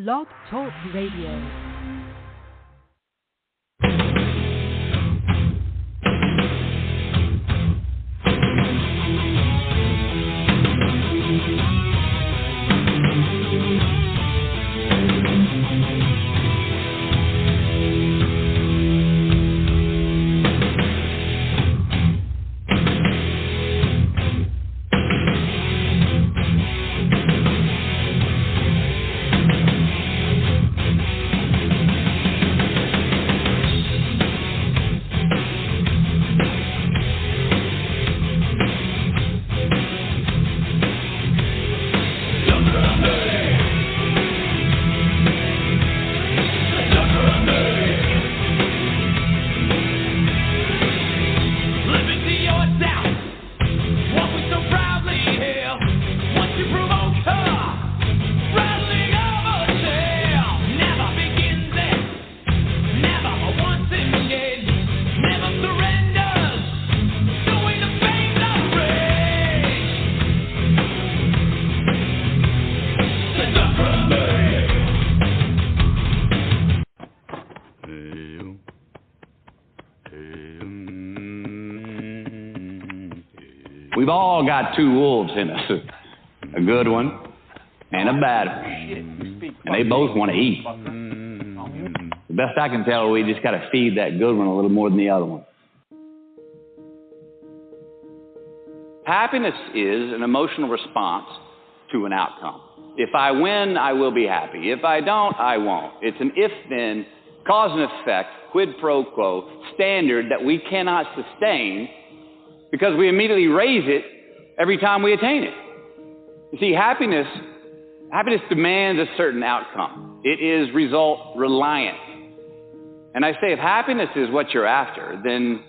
Blog Talk Radio. We've all got two wolves in us, a good one and a bad one, and they both want to eat. The best I can tell, we just got to feed that good one a little more than the other one. Happiness is an emotional response to an outcome. If I win, I will be happy. If I don't, I won't. It's an if-then, cause and effect, quid pro quo standard that we cannot sustain because we immediately raise it every time we attain it. You see, happiness demands a certain outcome. It is result reliant. And I say if happiness is what you're after, then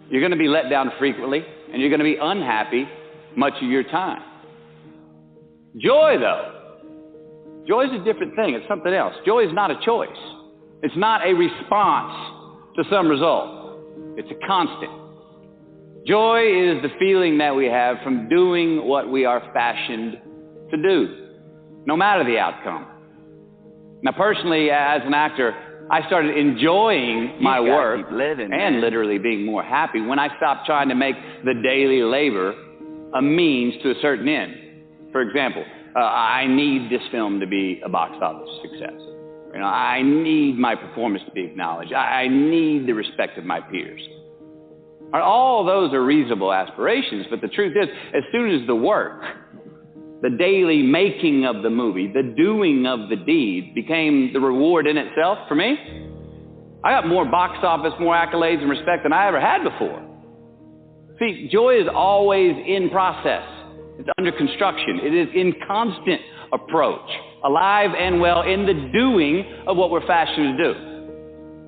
you're going to be let down frequently and you're going to be unhappy much of your time. Joy, though, joy is a different thing. It's something else. Joy is not a choice. It's not a response to some result. It's a constant. Joy is the feeling that we have from doing what we are fashioned to do, no matter the outcome. Now, personally, as an actor, I started enjoying my work and literally being more happy when I stopped trying to make the daily labor a means to a certain end. For example, I need this film to be a box office success. I need my performance to be acknowledged. I need the respect of my peers. All those are reasonable aspirations, but the truth is, as soon as the work, the daily making of the movie, the doing of the deed became the reward in itself for me, I got more box office, more accolades and respect than I ever had before. See, joy is always in process. It's under construction. It is in constant approach, alive and well in the doing of what we're fashioned to do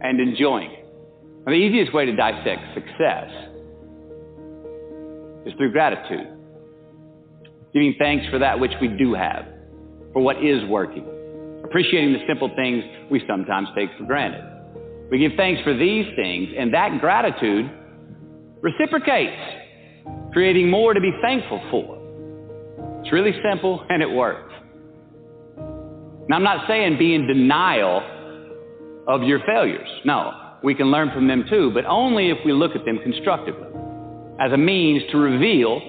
and enjoying it. Now, the easiest way to dissect success is through gratitude. Giving thanks for that which we do have, for what is working. Appreciating the simple things we sometimes take for granted. We give thanks for these things, and that gratitude reciprocates, creating more to be thankful for. It's really simple, and it works. Now, I'm not saying be in denial of your failures. No. We can learn from them too, but only if we look at them constructively, as a means to reveal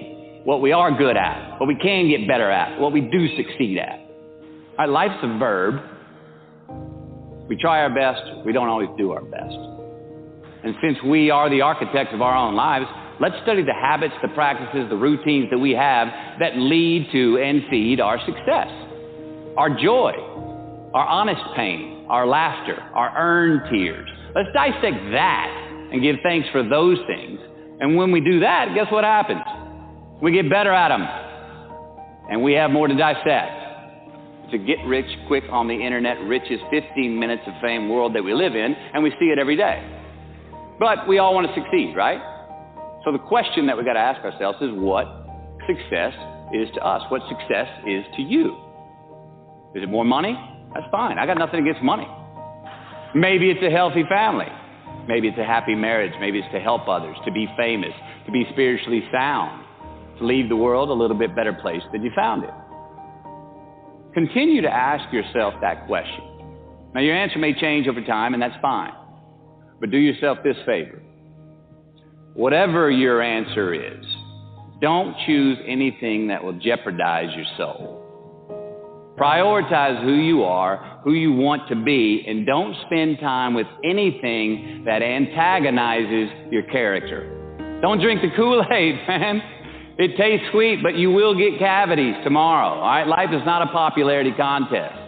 what we are good at, what we can get better at, what we do succeed at. All right, life's a verb. We try our best, we don't always do our best. And since we are the architects of our own lives, let's study the habits, the practices, the routines that we have that lead to and feed our success, our joy, our honest pain, our laughter, our earned tears. Let's dissect that and give thanks for those things. And when we do that, guess what happens? We get better at them. And we have more to dissect. It's a get-rich-quick on the internet, richest 15 minutes of fame world that we live in, and we see it every day. But we all want to succeed, right? So the question that we've got to ask ourselves is what success is to us, what success is to you. Is it more money? That's fine. I got nothing against money. Maybe it's a healthy family. Maybe it's a happy marriage. Maybe it's to help others, to be famous, to be spiritually sound, to leave the world a little bit better place than you found it. continue to ask yourself that question. Now, your answer may change over time, and that's fine. But do yourself this favor. Whatever your answer is, don't choose anything that will jeopardize your soul. Prioritize who you are, who you want to be, and don't spend time with anything that antagonizes your character. Don't drink the Kool-Aid, man. It tastes sweet, but you will get cavities tomorrow, all right? Life is not a popularity contest.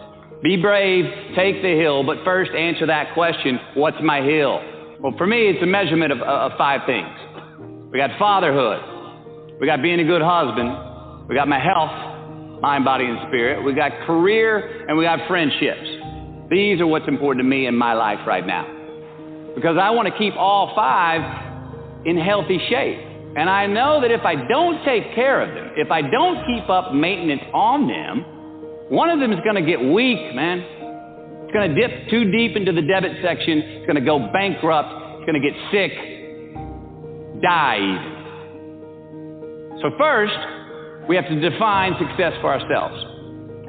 Be brave, take the hill, but first answer that question, what's my hill? Well, for me, it's a measurement of 5 things. We got fatherhood. We got being a good husband. We got my health, mind, body, and spirit. We got career, and we got friendships. These are what's important to me in my life right now. Because I want to keep all 5 in healthy shape. And I know that if I don't take care of them, if I don't keep up maintenance on them, one of them is going to get weak, man. It's going to dip too deep into the debit section. It's going to go bankrupt. It's going to get sick, die even. So first, we have to define success for ourselves.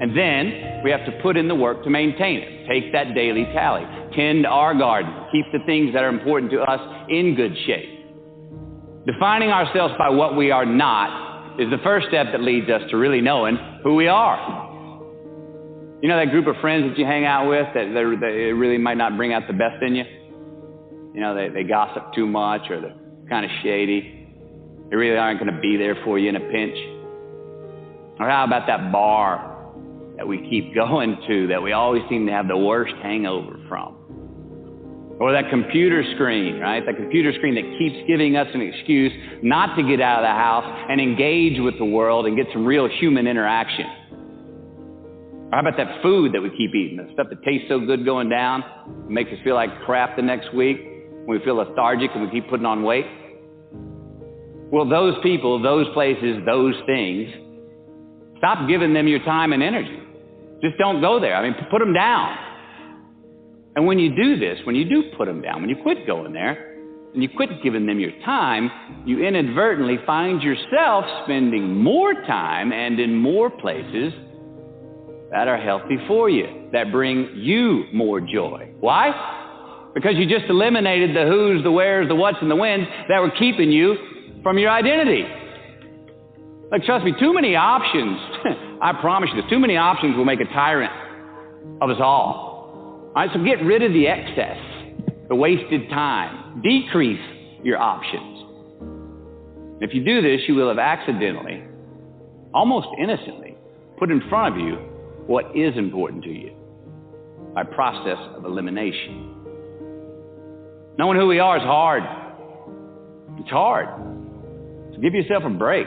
And then we have to put in the work to maintain it. Take that daily tally. Tend our garden. Keep the things that are important to us in good shape. Defining ourselves by what we are not is the first step that leads us to really knowing who we are. You know that group of friends that you hang out with that they really might not bring out the best in you? You know, they gossip too much or they're kind of shady. They really aren't going to be there for you in a pinch. Or how about that bar that we keep going to that we always seem to have the worst hangover from? Or that computer screen, right? That computer screen that keeps giving us an excuse not to get out of the house and engage with the world and get some real human interaction. Or how about that food that we keep eating, the stuff that tastes so good going down, makes us feel like crap the next week, when we feel lethargic and we keep putting on weight? Well, those people, those places, those things, stop giving them your time and energy. Just don't go there. I mean, put them down. And when you do this, when you do put them down, when you quit going there, and you quit giving them your time, you inadvertently find yourself spending more time and in more places that are healthy for you, that bring you more joy. Why? Because you just eliminated the who's, the where's, the what's, and the when's that were keeping you from your identity. Like, trust me, too many options, I promise you this, too many options will make a tyrant of us all. All right, so get rid of the excess, the wasted time. Decrease your options. If you do this, you will have accidentally, almost innocently, put in front of you what is important to you by process of elimination. Knowing who we are is hard. It's hard. So give yourself a break.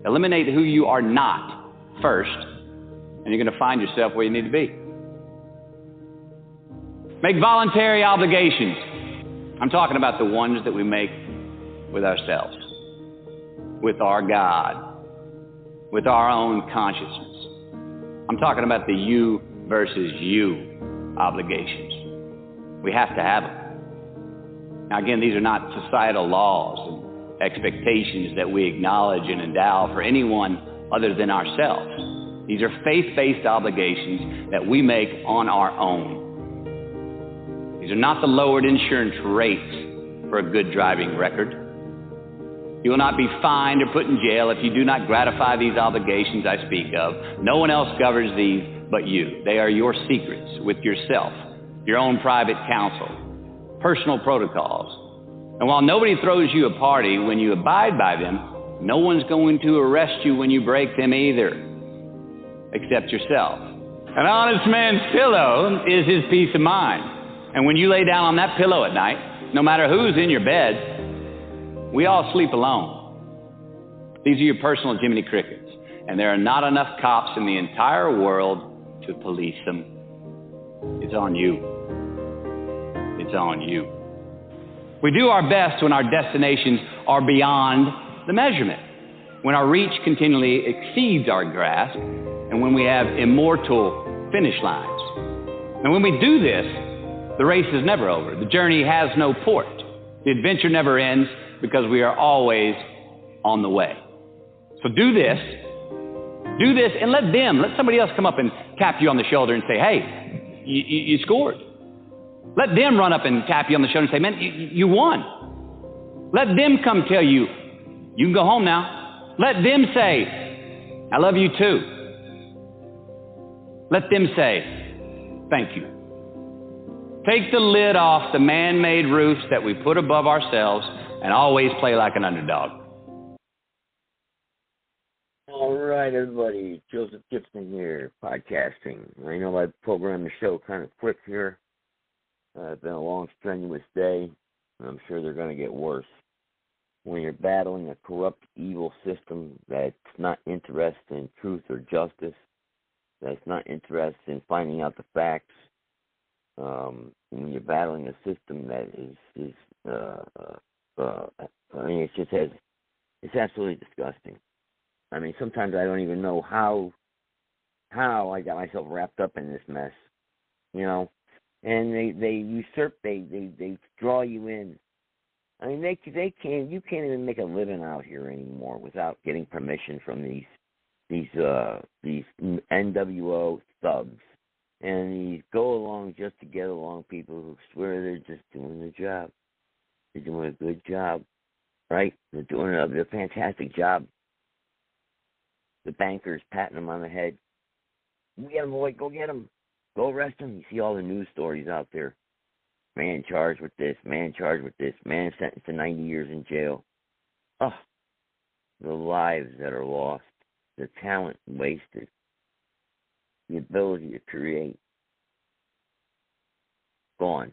Eliminate who you are not first, and you're going to find yourself where you need to be. Make voluntary obligations. I'm talking about the ones that we make with ourselves, with our God, with our own consciousness. I'm talking about the you versus you obligations. We have to have them. Now, again, these are not societal laws and expectations that we acknowledge and endow for anyone other than ourselves. These are faith-based obligations that we make on our own. These are not the lowered insurance rates for a good driving record. You will not be fined or put in jail if you do not gratify these obligations I speak of. No one else governs these but you. They are your secrets with yourself, your own private counsel, personal protocols. And while nobody throws you a party when you abide by them, no one's going to arrest you when you break them either, except yourself. An honest man's pillow is his peace of mind. And when you lay down on that pillow at night, no matter who's in your bed, we all sleep alone. These are your personal Jiminy Crickets. And there are not enough cops in the entire world to police them. It's on you. It's on you. We do our best when our destinations are beyond the measurement, when our reach continually exceeds our grasp, and when we have immortal finish lines. And when we do this, the race is never over. The journey has no port. The adventure never ends because we are always on the way. So do this, Do this and let somebody else come up and tap you on the shoulder and say, hey, you scored. Let them run up and tap you on the shoulder and say, man, you won. Let them come tell you, you can go home now. Let them say, I love you too. Let them say, thank you. Take the lid off the man-made roofs that we put above ourselves and always play like an underdog. All right, everybody. Joseph Gibson here, podcasting. I know I programmed the show kind of quick here. It's been a long, strenuous day, and I'm sure they're going to get worse. When you're battling a corrupt, evil system that's not interested in truth or justice, that's not interested in finding out the facts, when you're battling a system that it's absolutely disgusting. I mean, sometimes I don't even know how I got myself wrapped up in this mess, you know. And they usurp, they draw you in. I mean, you can't even make a living out here anymore without getting permission from these NWO thugs and these go along just to get along people who swear they're just doing their job. They're doing a good job, right? They're doing a fantastic job. The bankers patting them on the head. Get him, boy. Go get him. Go arrest him. You see all the news stories out there. Man charged with this. Man charged with this. Man sentenced to 90 years in jail. Oh, the lives that are lost. The talent wasted. The ability to create. Gone.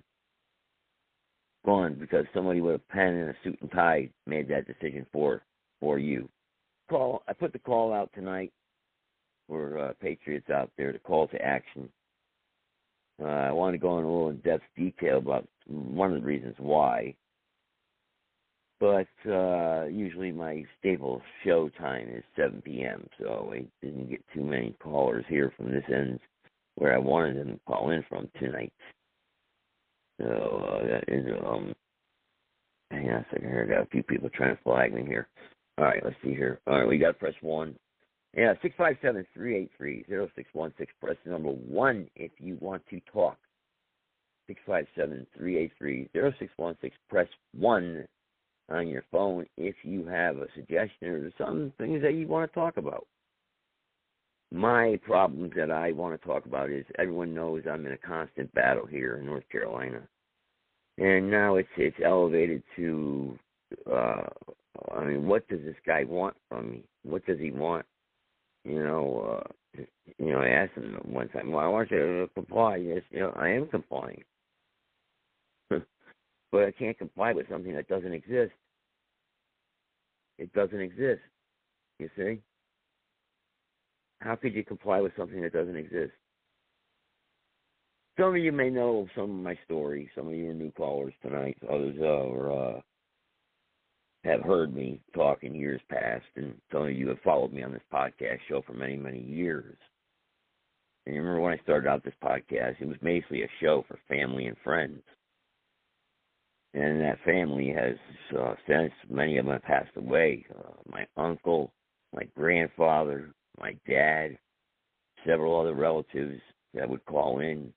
Gone because somebody with a pen and a suit and tie made that decision for you. I put the call out tonight for Patriots out there, the call to action. I want to go in a little in-depth detail about one of the reasons why. But usually my staple show time is 7 p.m., so I didn't get too many callers here from this end where I wanted them to call in from tonight. So that is, hang on a second here. I got a few people trying to flag me here. All right, let's see here. All right, we got to press 1. Yeah, 657-383-0616. Press the number 1 if you want to talk. 657-383-0616. Press 1 on your phone if you have a suggestion or some things that you want to talk about. My problems that I want to talk about is everyone knows I'm in a constant battle here in North Carolina. And now it's elevated to... I mean, what does this guy want from me? What does he want? I asked him one time, well, I want you to comply. Yes, I am complying. But I can't comply with something that doesn't exist. It doesn't exist, you see? How could you comply with something that doesn't exist? Some of you may know some of my story. Some of you are new callers tonight. Others have heard me talk in years past, and some of you have followed me on this podcast show for many, many years. And you remember when I started out this podcast, it was basically a show for family and friends. And that family has, since many of them have passed away, my uncle, my grandfather, my dad, several other relatives that would call in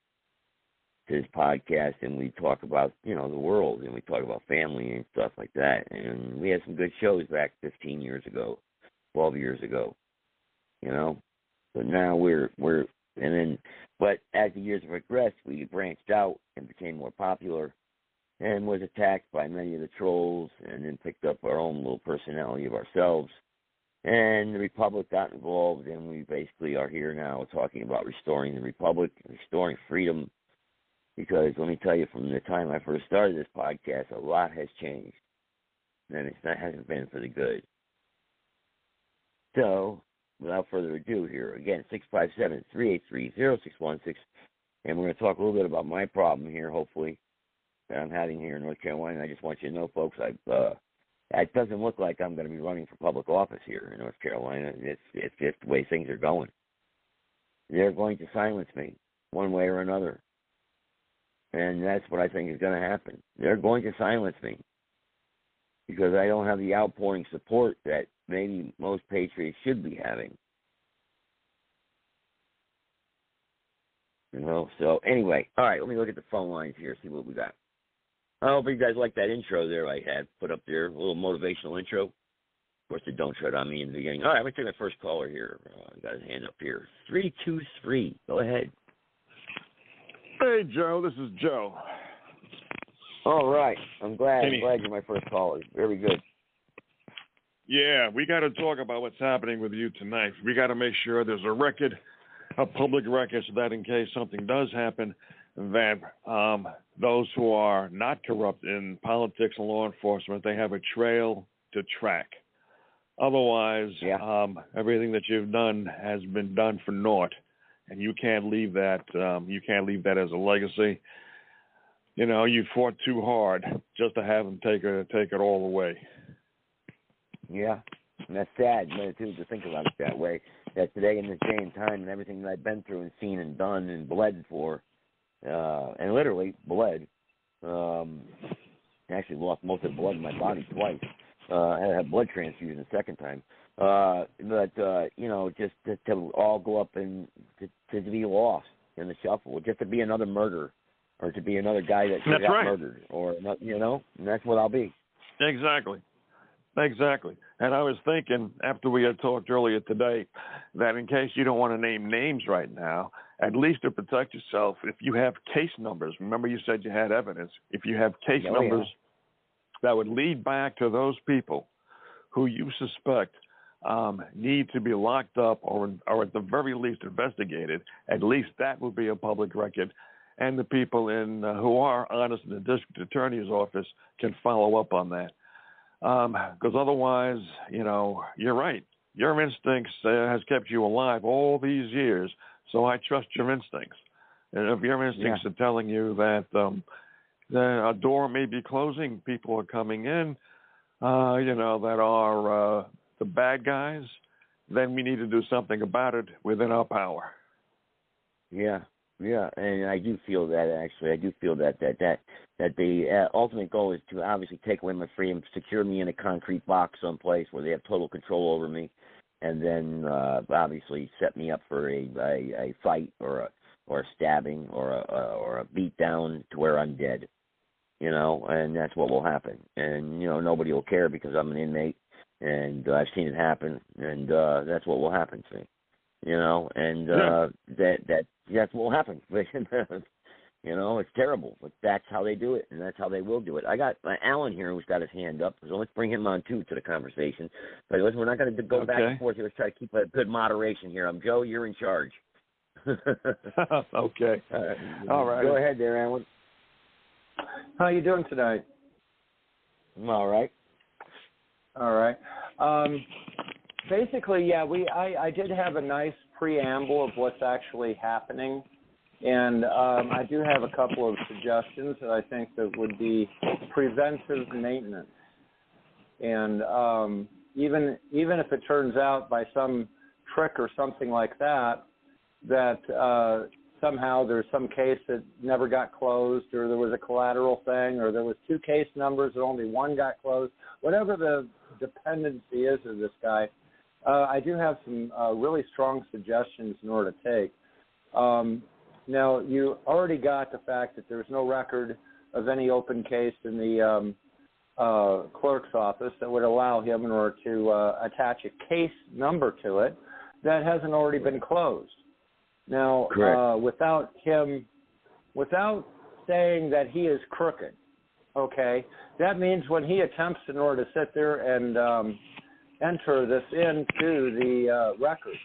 to this podcast, and we talk about, the world, and we talk about family and stuff like that. And we had some good shows back 15 years ago, 12 years ago, But now but as the years progressed, we branched out and became more popular and was attacked by many of the trolls and then picked up our own little personality of ourselves. And the Republic got involved, and we basically are here now talking about restoring the Republic, restoring freedom. Because let me tell you, from the time I first started this podcast, a lot has changed. And it hasn't been for the good. So, without further ado here, again, 657-383-0616. And we're going to talk a little bit about my problem here, hopefully, that I'm having here in North Carolina. I just want you to know, folks, it doesn't look like I'm going to be running for public office here in North Carolina. It's just the way things are going. They're going to silence me one way or another. And that's what I think is going to happen. They're going to silence me because I don't have the outpouring support that maybe most patriots should be having. So anyway, all right, let me look at the phone lines here, see what we got. I hope you guys like that intro there I had put up there, a little motivational intro. Of course, they don't tread on me in the beginning. All right, I'm going to take my first caller here. I got his hand up here. 323. Go ahead. Hey, Joe. This is Joe. All right. I'm glad you're my first caller. Very good. Yeah, we got to talk about what's happening with you tonight. We got to make sure there's a record, a public record, so that in case something does happen, that those who are not corrupt in politics and law enforcement, they have a trail to track. Otherwise, everything that you've done has been done for naught, and you can't leave that. You can't leave that as a legacy. You know, you fought too hard just to have them take it all away. Yeah, and that's sad, too, to think about it that way. That today, in this day and time, and everything that I've been through and seen and done and bled for, and literally bled, actually lost most of the blood in my body twice. I had a blood transfusion the second time. Just to all go up and to be lost in the shuffle, just to be another murderer, or to be another guy that got murdered, or, and that's what I'll be. Exactly. And I was thinking, after we had talked earlier today, that in case you don't want to name names right now, at least to protect yourself, if you have case numbers, remember you said you had evidence, if you have case numbers that would lead back to those people who you suspect need to be locked up or at the very least investigated, at least that would be a public record. And the people who are honest in the district attorney's office can follow up on that. Because otherwise, you're right. Your instincts has kept you alive all these years, so I trust your instincts. And if your instincts are telling you that a door may be closing, people are coming in, that are the bad guys, then we need to do something about it within our power. Yeah, and I do feel that, actually. I do feel that the ultimate goal is to obviously take away my freedom, secure me in a concrete box someplace where they have total control over me, and then obviously set me up for a fight or a stabbing or a beat down to where I'm dead, and that's what will happen. And, nobody will care because I'm an inmate, and I've seen it happen, and that's what will happen to me. That's what will happen. It's terrible, but that's how they do it, and that's how they will do it. I got Alan here who's got his hand up, so let's bring him on, too, to the conversation. But listen, we're not going to go back and forth here. Let's try to keep a good moderation here. I'm Joe. You're in charge. Okay. All right. Go ahead there, Alan. How you doing tonight? I'm all right. All right. Basically, I did have a nice preamble of what's actually happening, and I do have a couple of suggestions that I think that would be preventive maintenance. And even if it turns out by some trick or something like that somehow there's some case that never got closed, or there was a collateral thing, or there was two case numbers and only one got closed, whatever the dependency is of this guy, I do have some really strong suggestions in order to take. Now, you already got the fact that there's no record of any open case in the clerk's office that would allow him, in order to attach a case number to it, that hasn't already been closed. Now, without saying that he is crooked, okay, that means when he attempts, in order to sit there and enter this into the record,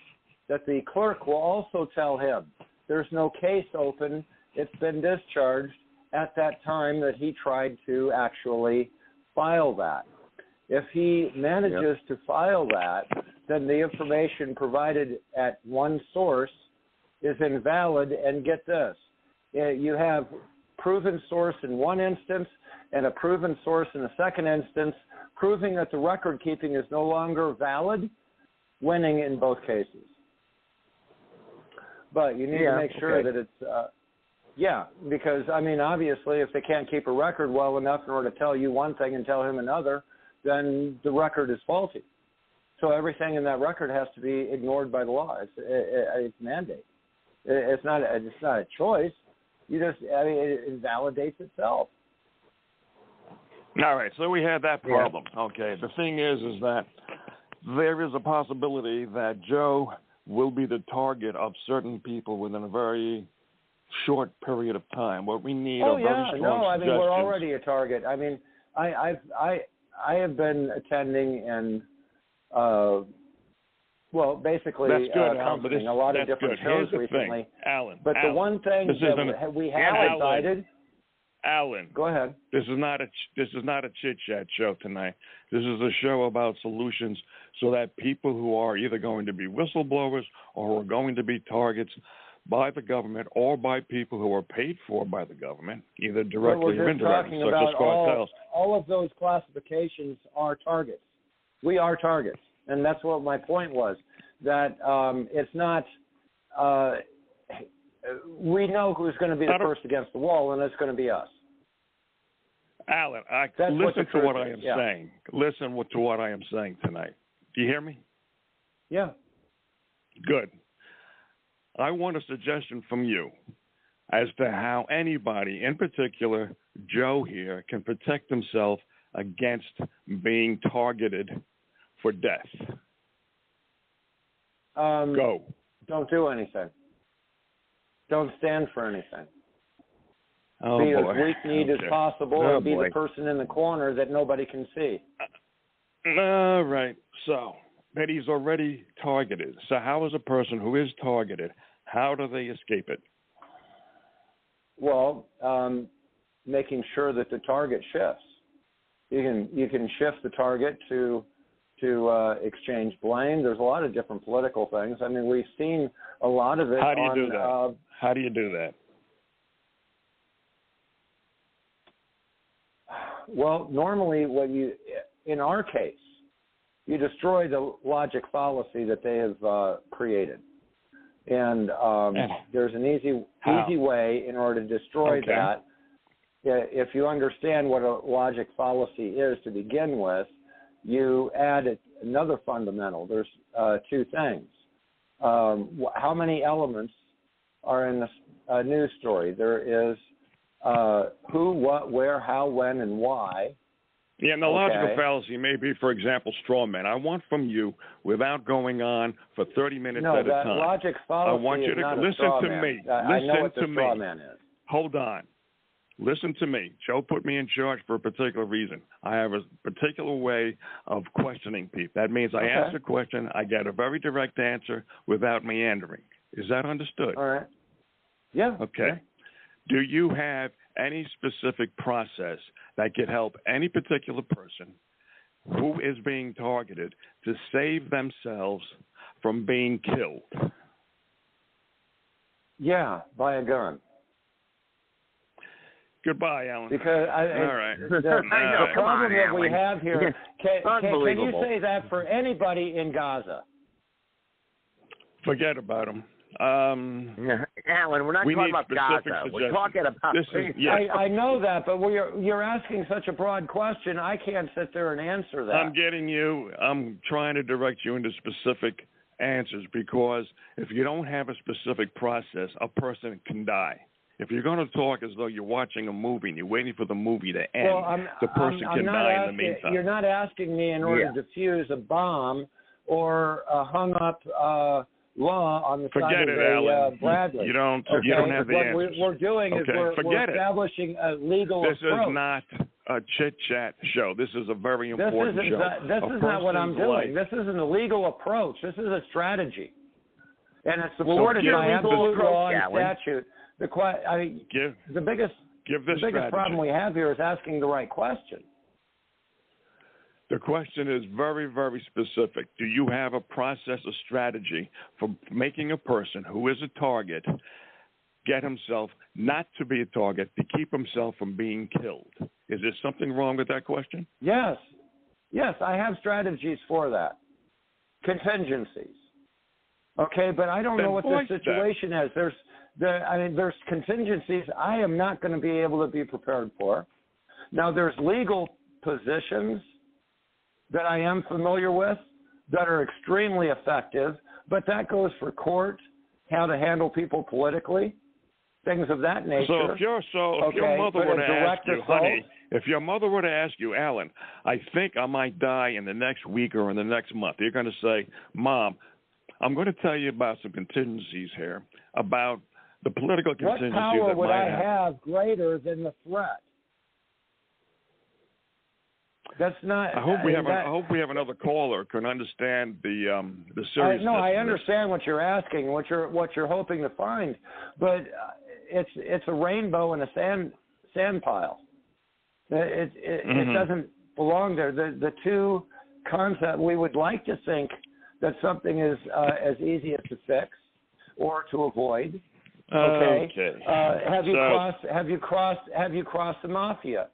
that the clerk will also tell him there's no case open, it's been discharged at that time that he tried to actually file that. If he manages to file that, then the information provided at one source is invalid, and get this, you have proven source in one instance and a proven source in the second instance, proving that the record keeping is no longer valid, winning in both cases. But you need to make sure that it's, because, obviously if they can't keep a record well enough in order to tell you one thing and tell him another, then the record is faulty. So everything in that record has to be ignored by the law. It's mandate. It's not a choice. It validates itself. All right, so we had that problem. Yeah. Okay, the thing is that there is a possibility that Joe will be the target of certain people within a very short period of time. What we need are very strong suggestions. We're already a target. I have been attending and basically counseling a lot of different shows recently. Alan, the one thing that we have decided. Alan, go ahead. This is not a chit chat show tonight. This is a show about solutions, so that people who are either going to be whistleblowers or are going to be targets by the government or by people who are paid for by the government, either directly or indirectly, such as cartels. All of those classifications are targets. We are targets, and that's what my point was. That it's not. We know who's going to be the first against the wall, and it's going to be us. Alan, listen to what I am saying. Listen to what I am saying tonight. Do you hear me? Yeah. Good. I want a suggestion from you as to how anybody, in particular Joe here, can protect himself against being targeted for death. Go. Don't do anything. Don't stand for anything. Oh, be boy. as weak-kneed as possible and be the person in the corner that nobody can see. All right. So, that he's already targeted. So how is a person who is targeted, how do they escape it? Well, making sure that the target shifts. You can shift the target to exchange blame. There's a lot of different political things. We've seen a lot of it. How do you do that? How do you do that? Well, normally, in our case, you destroy the logic fallacy that they have created, and there's an easy way in order to destroy that. If you understand what a logic fallacy is to begin with, you add another fundamental. There's two things. How many elements are in a news story? There is who, what, where, how, when, and why. Yeah, and the logical fallacy may be, for example, straw man. I want from you, without going on for 30 minutes at a time. No, that logic fallacy I want you to listen to me. I know what the straw man is. Hold on. Listen to me. Joe put me in charge for a particular reason. I have a particular way of questioning people. That means I ask a question, I get a very direct answer without meandering. Is that understood? All right. Yeah. Okay. Yeah. Do you have any specific process that could help any particular person who is being targeted to save themselves from being killed? Yeah, buy a gun. Goodbye, Alan. Because all right. The problem that we have here, can you say that for anybody in Gaza? Forget about them. Alan, we're not talking about Gaza. We're talking about. I know that, but you're asking such a broad question. I can't sit there and answer that. I'm trying to direct you into specific answers, because if you don't have a specific process, a person can die. If you're going to talk as though you're watching a movie and you're waiting for the movie to end, the person can die in the meantime. You're not asking me in order to defuse a bomb or a hung-up law on the side of a Bradley. You don't have the answers. What we're doing is we're establishing a legal approach. This is not a chit-chat show. This is a very important show. This is not what I'm doing. This isn't a legal approach. This is a strategy. And it's supported by absolute law and statute. The biggest problem we have here is asking the right question. The question is very, very specific. Do you have a process, a strategy for making a person who is a target get himself not to be a target, to keep himself from being killed? Is there something wrong with that question? Yes, I have strategies for that. Contingencies. Okay, but I don't know what the situation is. There's contingencies I am not going to be able to be prepared for. Now, there's legal positions that I am familiar with that are extremely effective, but that goes for court how to handle people politically, things of that nature. So if your mother were to ask you, honey, if your mother were to ask you, Alan, I think I might die in the next week or in the next month, you're going to say, Mom, I'm going to tell you about some contingencies here, about the political contingencies what power that would might I have greater than the threat? That's not. I hope we have another caller who can understand the seriousness. I understand what you're asking, what you're hoping to find, but it's a rainbow in a sand pile. It doesn't belong there. The two concepts, we would like to think that something is as easy as to fix or to avoid. Okay. Have you crossed the mafia?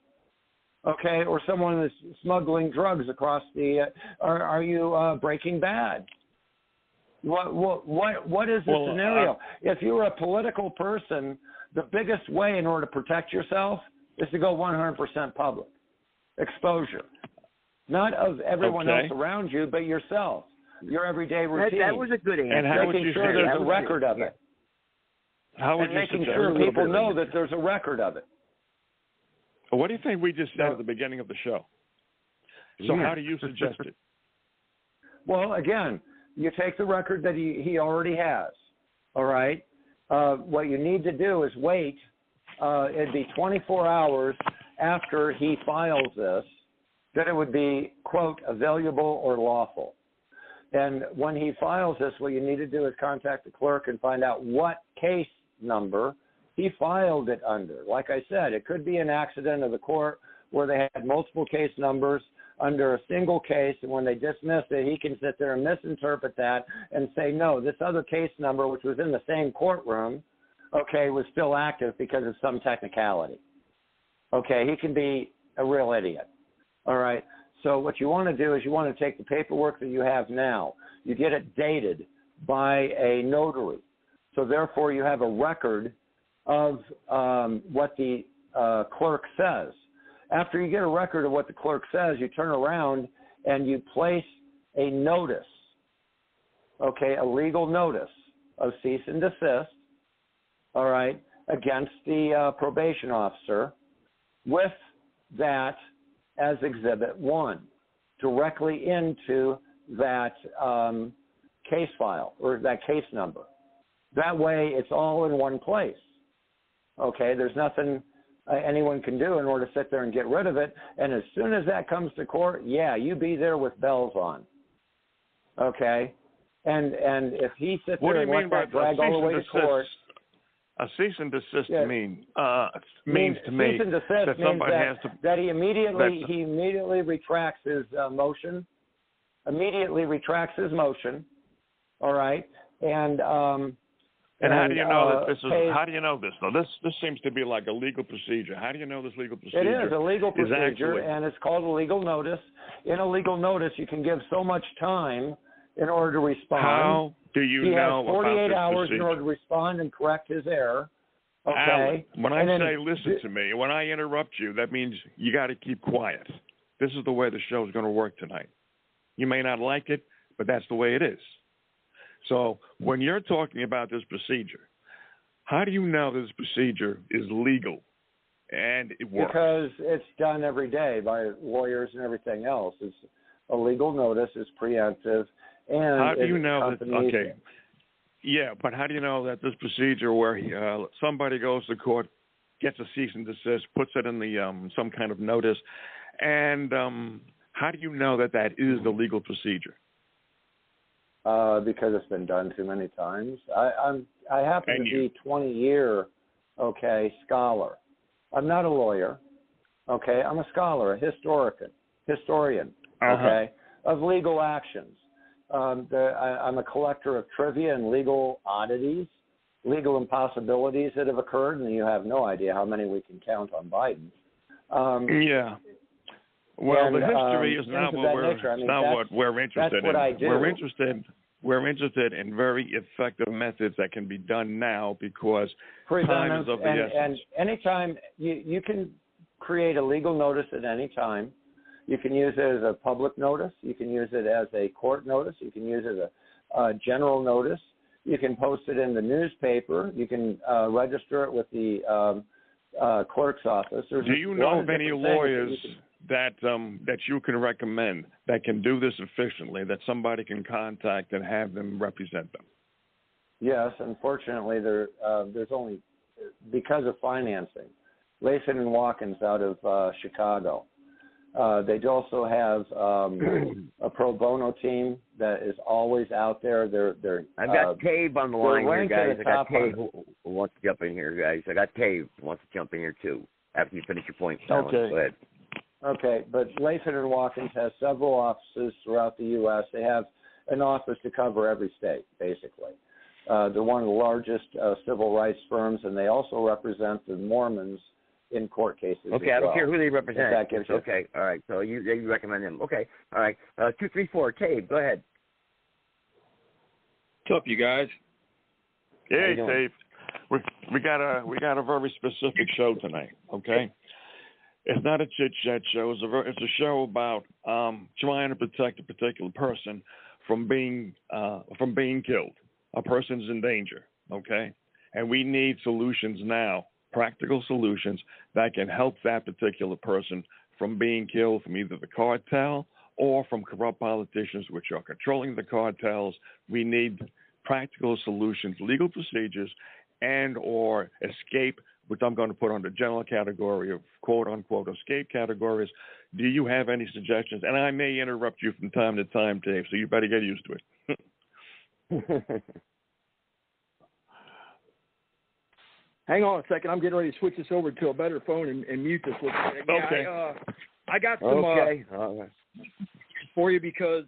Okay, or someone is smuggling drugs across the. Are you Breaking Bad? What is the scenario? If you're a political person, the biggest way in order to protect yourself is to go 100% public exposure, not of everyone else around you, but yourself, your everyday routine. That was a good answer. And how making sure there's a record of it. How would and making sure people know that there's a record of it. What do you think we just said at the beginning of the show? So how do you suggest it? Well, again, you take the record that he already has, all right? What you need to do is wait. It'd be 24 hours after he files this that it would be, quote, available or lawful. And when he files this, what you need to do is contact the clerk and find out what case number he filed it under. Like I said, it could be an accident of the court where they had multiple case numbers under a single case, and when they dismiss it, he can sit there and misinterpret that and say, no, this other case number, which was in the same courtroom, okay, was still active because of some technicality. Okay, he can be a real idiot. All right, so what you want to do is you want to take the paperwork that you have now, you get it dated by a notary. So therefore you have a record of what the clerk says. After you get a record of what the clerk says, you turn around and you place a notice, okay, a legal notice of cease and desist, all right, against the probation officer with that as Exhibit 1 directly into that case file or that case number. That way it's all in one place. Okay, there's nothing anyone can do in order to sit there and get rid of it. And as soon as that comes to court, yeah, you be there with bells on. Okay, and if he sits there and lets that drag all the way to court, a cease and desist means to me cease and desist that means somebody has to that he immediately retracts his motion. Immediately retracts his motion. All right, and how do you know that this is? How do you know this? Now, this seems to be like a legal procedure. How do you know this legal procedure? It is a legal procedure, and it's called a legal notice. In a legal notice, you can give so much time in order to respond. How do you know about this? He has 48 hours procedure? in order to respond and correct his error. Okay. Alan, when I say listen to me, when I interrupt you, that means you got to keep quiet. This is the way the show is going to work tonight. You may not like it, but that's the way it is. So when you're talking about this procedure, how do you know this procedure is legal and it works? Because it's done every day by lawyers and everything else. It's a legal notice, it's preemptive, and how do you know that? Okay, yeah, but how do you know that this procedure where somebody goes to court, gets a cease and desist, puts it in the some kind of notice, and how do you know that that is the legal procedure? Because it's been done too many times. I happen to be 20-year, scholar. I'm not a lawyer, I'm a scholar, a historian, of legal actions. I'm a collector of trivia and legal oddities, legal impossibilities that have occurred, and you have no idea how many we can count on Biden. Yeah. Well, the history is not what we're interested in. What I do. We're interested in very effective methods that can be done now because time is of the essence. And anytime you can create a legal notice at any time. You can use it as a public notice. You can use it as a court notice. You can use it as a general notice. You can post it in the newspaper. You can register it with the clerk's office. Do you know of any lawyers that you can recommend that can do this efficiently, that somebody can contact and have them represent them? Yes, unfortunately, there's only, because of financing. Lathan and Watkins out of Chicago. They also have a pro bono team that is always out there. I've got Cave on the line here, guys. I got Cave who wants to jump in here, guys. I got Cave who wants to jump in here too. After you finish your point, Alan. Okay. Go ahead. Okay, but Lathan and Watkins has several offices throughout the U.S. They have an office to cover every state, basically. They're one of the largest civil rights firms, and they also represent the Mormons in court cases. Okay, I don't care who they represent. That gives you... Okay, all right. So you recommend them. Okay, all right. 234, Cave, go ahead. What's up, you guys? Hey, Dave. We got a very specific show tonight. Okay, it's not a chit chat show. It's a show about trying to protect a particular person from being killed. A person's in danger. Okay, and we need solutions now, practical solutions that can help that particular person from being killed from either the cartel or from corrupt politicians which are controlling the cartels. We need practical solutions, legal procedures, and or escape, which I'm going to put on the general category of quote-unquote escape categories. Do you have any suggestions? And I may interrupt you from time to time, Dave, so you better get used to it. Hang on a second. I'm getting ready to switch this over to a better phone and mute this one. Okay. I got some for you, because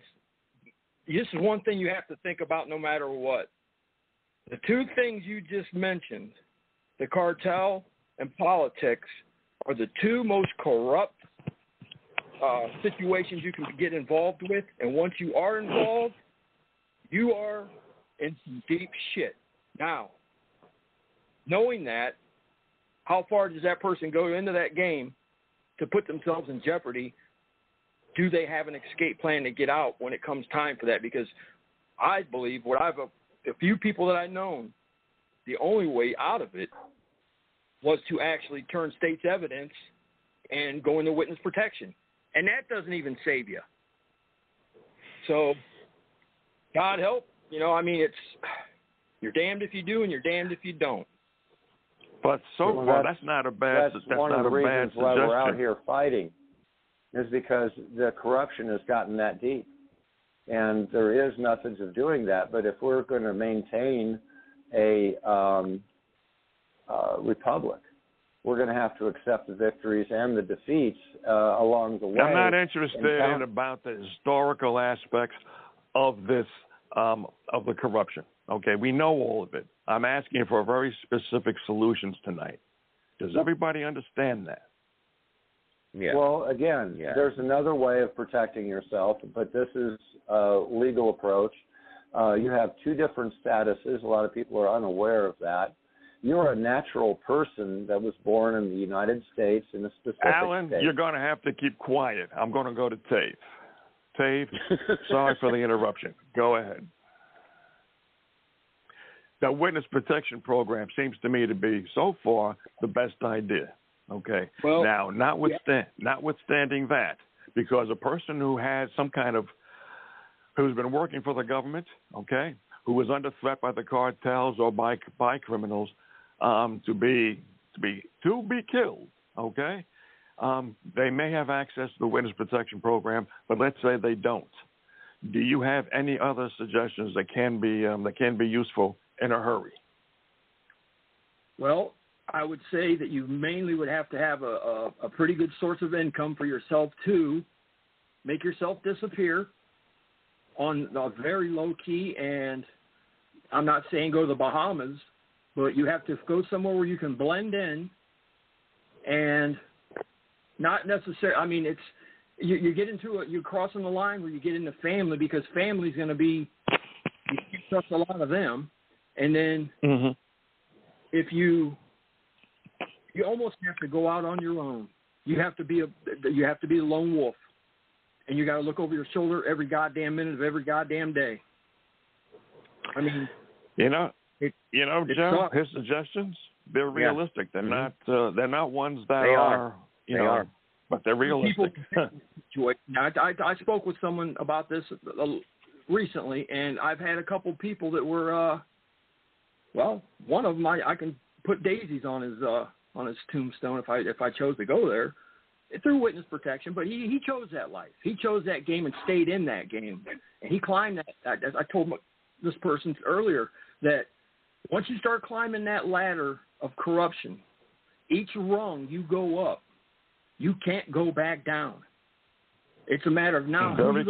this is one thing you have to think about no matter what. The two things you just mentioned, the cartel and politics, are the two most corrupt situations you can get involved with. And once you are involved, you are in some deep shit. Now, knowing that, how far does that person go into that game to put themselves in jeopardy? Do they have an escape plan to get out when it comes time for that? Because I believe a few people that I've known, the only way out of it was to actually turn state's evidence and go into witness protection. And that doesn't even save you. So, God help, it's, you're damned if you do and you're damned if you don't. But so far, that's not a bad suggestion. That's one of the reasons why we're out here fighting, is because the corruption has gotten that deep. And there is methods of doing that. But if we're going to maintain a republic, we're going to have to accept the victories and the defeats along the way. I'm not interested in about the historical aspects of this, of the corruption. Okay, we know all of it. I'm asking for very specific solutions tonight. Does everybody understand that? Yeah. Well, again, there's another way of protecting yourself, but this is a legal approach. You have two different statuses. A lot of people are unaware of that. You're a natural person that was born in the United States in a specific Alan, state. You're going to have to keep quiet. I'm going to go to Tave. Tave, sorry for the interruption. Go ahead. The witness protection program seems to me to be, so far, the best idea. Okay. Well, now, notwithstanding that, because a person who has who's been working for the government, okay, who was under threat by the cartels or by criminals, to be killed, okay, they may have access to the witness protection program, but let's say they don't. Do you have any other suggestions that can be useful in a hurry? Well, I would say that you mainly would have to have a pretty good source of income for yourself to make yourself disappear on a very low key. And I'm not saying go to the Bahamas, but you have to go somewhere where you can blend in and not necessarily, it's, you get into you're crossing the line where you get into family, because family's going to be, you can't trust a lot of them. And then if you almost have to go out on your own. You have to be a lone wolf, and you got to look over your shoulder every goddamn minute of every goddamn day. Joe, his suggestions, they're realistic. They're not ones that they are, but they're realistic. Now, I spoke with someone about this recently, and I've had a couple people that were, one of them I can put daisies on his tombstone if I chose to go there through witness protection. But he chose that life. He chose that game and stayed in that game, and he climbed that. As I told this person earlier, that once you start climbing that ladder of corruption, each rung you go up, you can't go back down. It's a matter of now who you're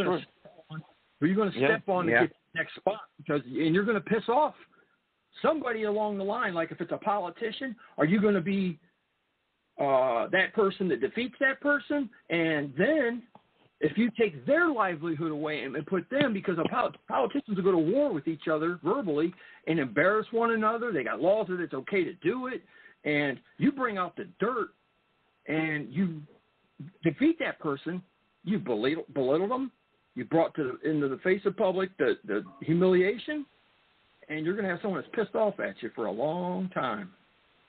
going to step on to get to the next spot, and you're going to piss off somebody along the line. Like if it's a politician, are you going to be that person that defeats that person? And then if you take their livelihood away and put them, because politicians will go to war with each other verbally and embarrass one another. They got laws that it's okay to do it. And you bring out the dirt and you defeat that person, you belittle them, you brought into the face of public the humiliation, and you're going to have someone that's pissed off at you for a long time.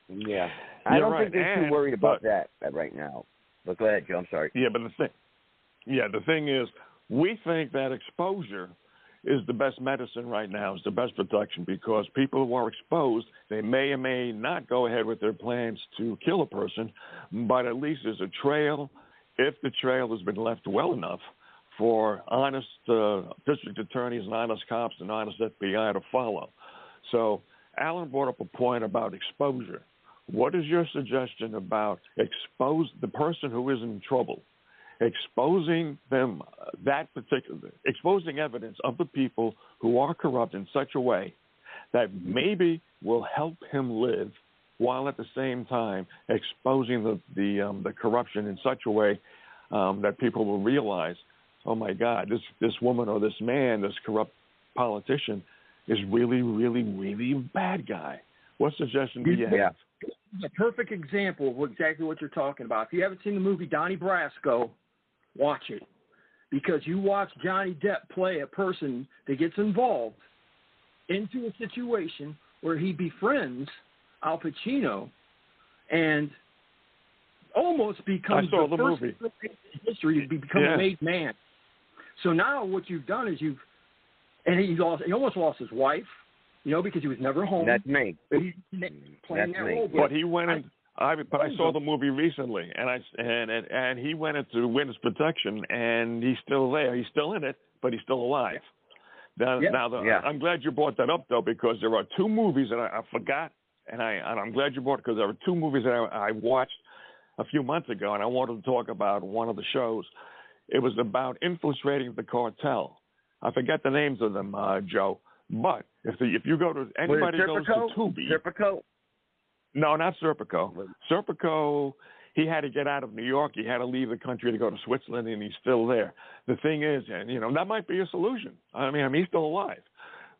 Yeah. I don't think they're too worried about that right now. But go ahead, Joe. I'm sorry. Yeah, but the thing is, we think that exposure is the best medicine right now, is the best protection, because people who are exposed, they may or may not go ahead with their plans to kill a person, but at least there's a trail, if the trail has been left well enough for honest district attorneys and honest cops and honest FBI to follow. So Alan brought up a point about exposure. What is your suggestion about the person who is in trouble, exposing them, exposing evidence of the people who are corrupt in such a way that maybe will help him live, while at the same time exposing the corruption in such a way that people will realize, oh my God, this woman or this man, this corrupt politician, is really, really, really a bad guy. What suggestion do you have? A perfect example of exactly what you're talking about. If you haven't seen the movie Donnie Brasco, watch it, because you watch Johnny Depp play a person that gets involved into a situation where he befriends Al Pacino and almost becomes the first movie in history to become a made man. So now what you've done is he almost lost his wife, because he was never home. That's me. But he's playing that role. But he went in. I saw the movie recently, and he went into witness protection, and he's still there. He's still in it, but he's still alive. I'm glad you brought that up, though, because there are two movies that I forgot, and I'm glad you brought it, because there are two movies that I watched a few months ago, and I wanted to talk about one of the shows. It was about infiltrating the cartel. I forget the names of them, Joe. But if you go to anybody goes to Tubi. Serpico? No, not Serpico. Serpico, he had to get out of New York. He had to leave the country to go to Switzerland, and he's still there. The thing is, and that might be a solution. I mean, he's still alive.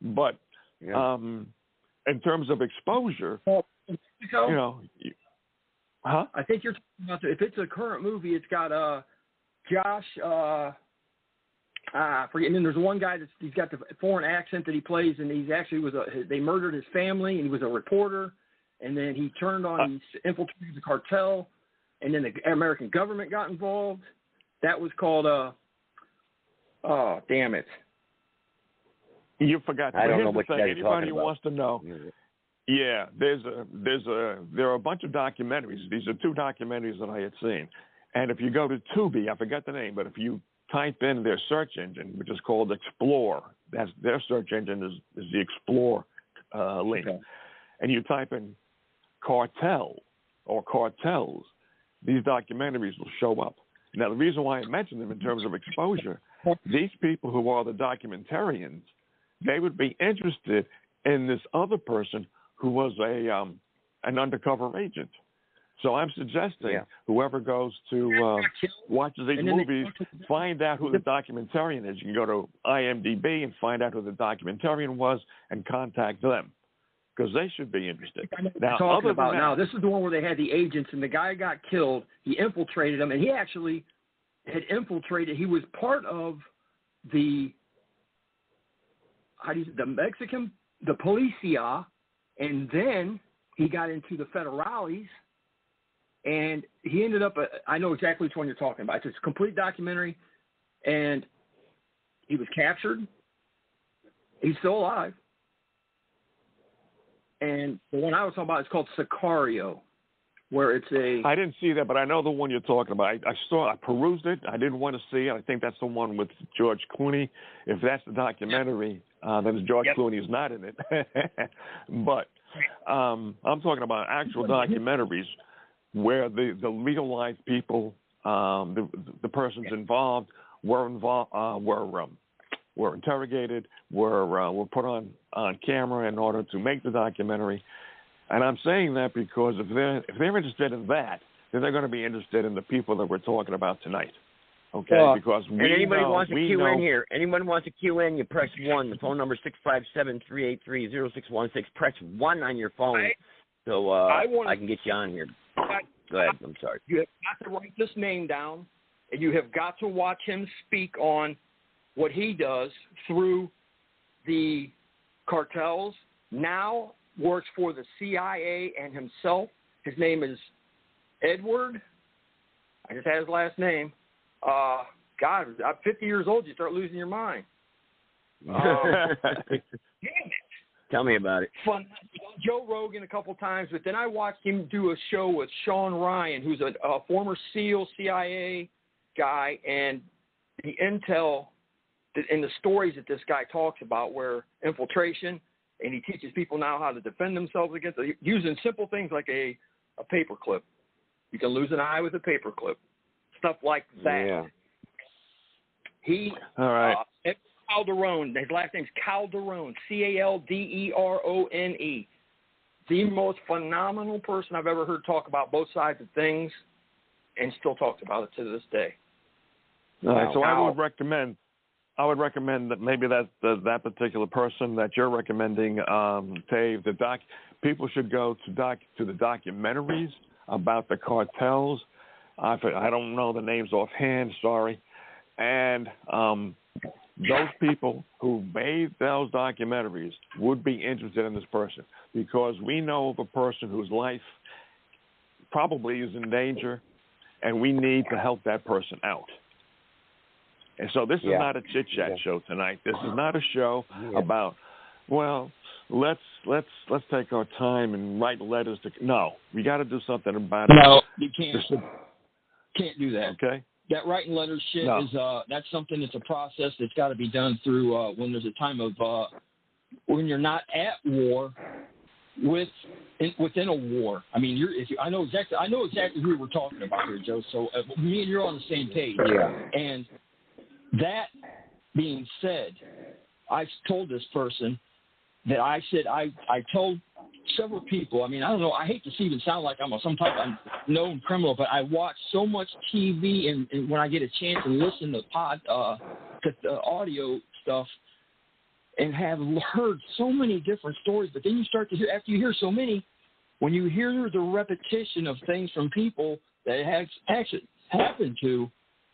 But in terms of exposure, I think you're talking about, if it's a current movie, it's got Josh. Forget. And then there's one guy he's got the foreign accent that he plays, and he's actually they murdered his family, and he was a reporter, and then he turned on, he infiltrated the cartel, and then the American government got involved. That was called oh damn it! You forgot. I don't know what you're anybody talking who about. Wants to know. Yeah, there are a bunch of documentaries. These are two documentaries that I had seen, and if you go to Tubi, I forget the name, but if you type in their search engine, which is called Explore. That's their search engine is the Explore link. Okay. And you type in cartel or cartels, these documentaries will show up. Now, the reason why I mention them in terms of exposure, these people who are the documentarians, they would be interested in this other person who was an undercover agent. So I'm suggesting whoever goes to watches these movies, find out who the documentarian is. You can go to IMDb and find out who the documentarian was and contact them, because they should be interested. Now, this is the one where they had the agents, and the guy got killed. He infiltrated them, and he actually had infiltrated. He was part of the Mexican the policia, and then he got into the federales, and he ended up, I know exactly which one you're talking about. It's a complete documentary, and he was captured. He's still alive. And the one I was talking about is called Sicario, where it's a... I didn't see that, but I know the one you're talking about. I perused it. I didn't want to see it. I think that's the one with George Clooney. If that's the documentary, then George Clooney is not in it. But I'm talking about actual documentaries where the real life people, the persons involved were interrogated, were put on camera in order to make the documentary. And I'm saying that because if they're interested in that, then they're going to be interested in the people that we're talking about tonight. Okay, because we and anybody know, wants a we Q know, in here. Anyone wants a Q in, you press 1. The phone number is 657-383-0616. Press 1 on your phone so I can get you on here. Go ahead. I'm sorry. You have got to write this name down, and you have got to watch him speak on what he does through the cartels. Now works for the CIA and himself. His name is Edward. I just had his last name. God, I'm 50 years old. You start losing your mind. Damn it. Tell me about it. Fun. Joe Rogan a couple times, but then I watched him do a show with Sean Ryan, who's a former SEAL, CIA guy, and the intel and the stories that this guy talks about where infiltration, and he teaches people now how to defend themselves against it, using simple things like a paper clip. You can lose an eye with a paper clip. Stuff like that. Yeah. He, all right. Calderone, his last name's Calderone, Calderone. The most phenomenal person I've ever heard talk about both sides of things, and still talks about it to this day. All right, so I would recommend that maybe that particular person that you're recommending, Dave, people should go to the documentaries about the cartels. I don't know the names offhand, sorry. And those people who made those documentaries would be interested in this person, because we know of a person whose life probably is in danger, and we need to help that person out. And so this is not a chit-chat show tonight. This is not a show about, well, let's take our time and write letters to. No, we got to do something about it. No, you can't. Can't do that. Okay. That writing letters shit is that's something that's a process that's got to be done through when there's a time of when you're not at war within a war. I mean, I know exactly who we're talking about here, Joe. So me and you're on the same page. Yeah. And that being said, I told this person that I said I told several people. I mean, I don't know. I hate to even sound like I'm some type of known criminal, but I watch so much TV, and when I get a chance to listen to the audio stuff, and have heard so many different stories. But then you start to hear, after you hear so many, when you hear the repetition of things from people that it has actually happened to,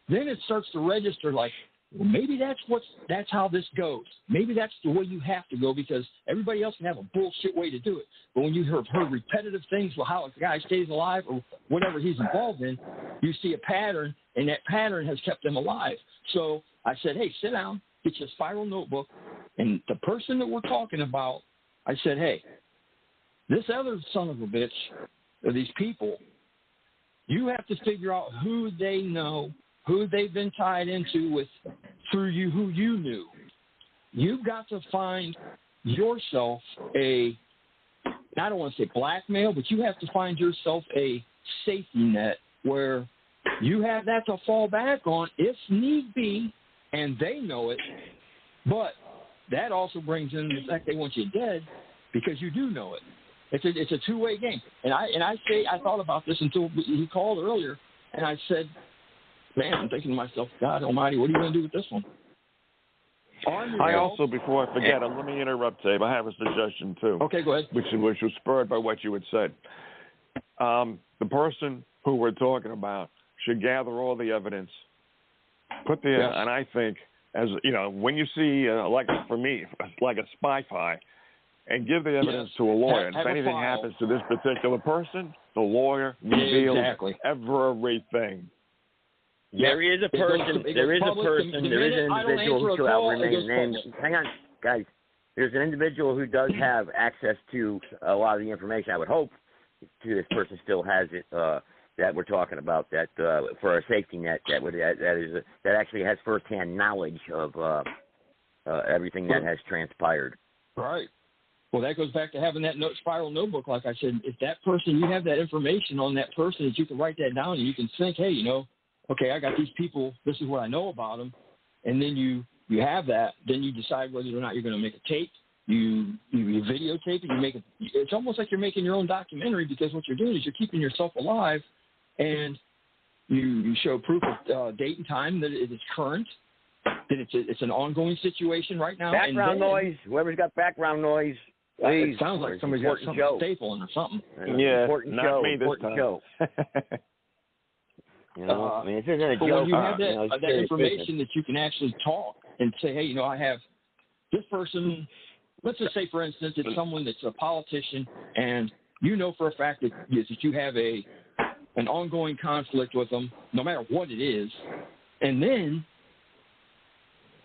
then it starts to register like, well, maybe that's how this goes. Maybe that's the way you have to go, because everybody else can have a bullshit way to do it. But when you have heard repetitive things, well, how a guy stays alive or whatever he's involved in, you see a pattern, and that pattern has kept them alive. So I said, hey, sit down, get your spiral notebook, and the person that we're talking about, I said, hey, this other son of a bitch, or these people, you have to figure out who they know, who they've been tied into with through you, who you knew. You've got to find yourself I don't want to say blackmail, but you have to find yourself a safety net where you have that to fall back on if need be, and they know it. But that also brings in the fact they want you dead because you do know it. It's a two-way game. And I thought about this until he called earlier, and I said, man, I'm thinking to myself, God almighty, what are you going to do with this one? I also, before I forget, let me interrupt, Dave. I have a suggestion, too. Okay, go ahead. Which was spurred by what you had said. The person who we're talking about should gather all the evidence, and I think, as you know, when you see, like for me, like a spy pie, and give the evidence to a lawyer. And if anything happens to this particular person, the lawyer reveals everything. There is a person. There is an individual who shall remain named. Hang on, guys. There's an individual who does have access to a lot of the information. I would hope this person still has it. That we're talking about, that for a safety net, that actually has firsthand knowledge of everything that has transpired. Right. Well, that goes back to having that spiral notebook. Like I said, if that person, you have that information on that person, that you can write that down and you can think, hey, okay, I got these people. This is what I know about them, and then you have that. Then you decide whether or not you're going to make a tape. You videotape it. You make it. It's almost like you're making your own documentary, because what you're doing is you're keeping yourself alive. And you show proof of date and time that it is current, that it's an ongoing situation right now. Background noise. Whoever's got background noise, please. It sounds like somebody's got something stapling or something. Yeah, important not show. Me this important time. show. I mean, this isn't a joke. When you have that information that you can actually talk and say, hey, I have this person. Let's just say, for instance, it's someone that's a politician, and for a fact that you have an ongoing conflict with them, no matter what it is, and then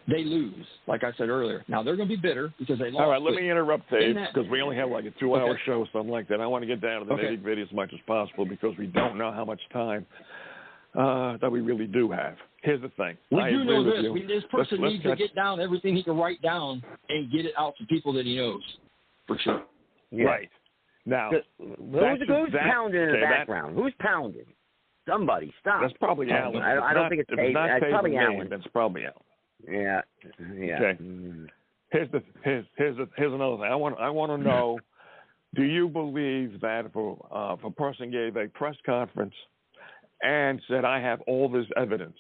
they lose, like I said earlier. Now, they're going to be bitter because they lost. All right, let me interrupt, Dave, because we only have like a 2-hour show or something like that. I want to get down to the nitty-gritty as much as possible, because we don't know how much time that we really do have. Here's the thing. We do know this. This person needs to get down everything he can write down and get it out to people that he knows, for sure. Yeah. Right. Now, who's pounding in the background? Who's pounding? Somebody, stop. That's probably Alan. I don't think it's Tate. It's probably Alan. That's probably Alan. Yeah. Okay. Here's another thing. I want to know: do you believe that if a person gave a press conference and said, "I have all this evidence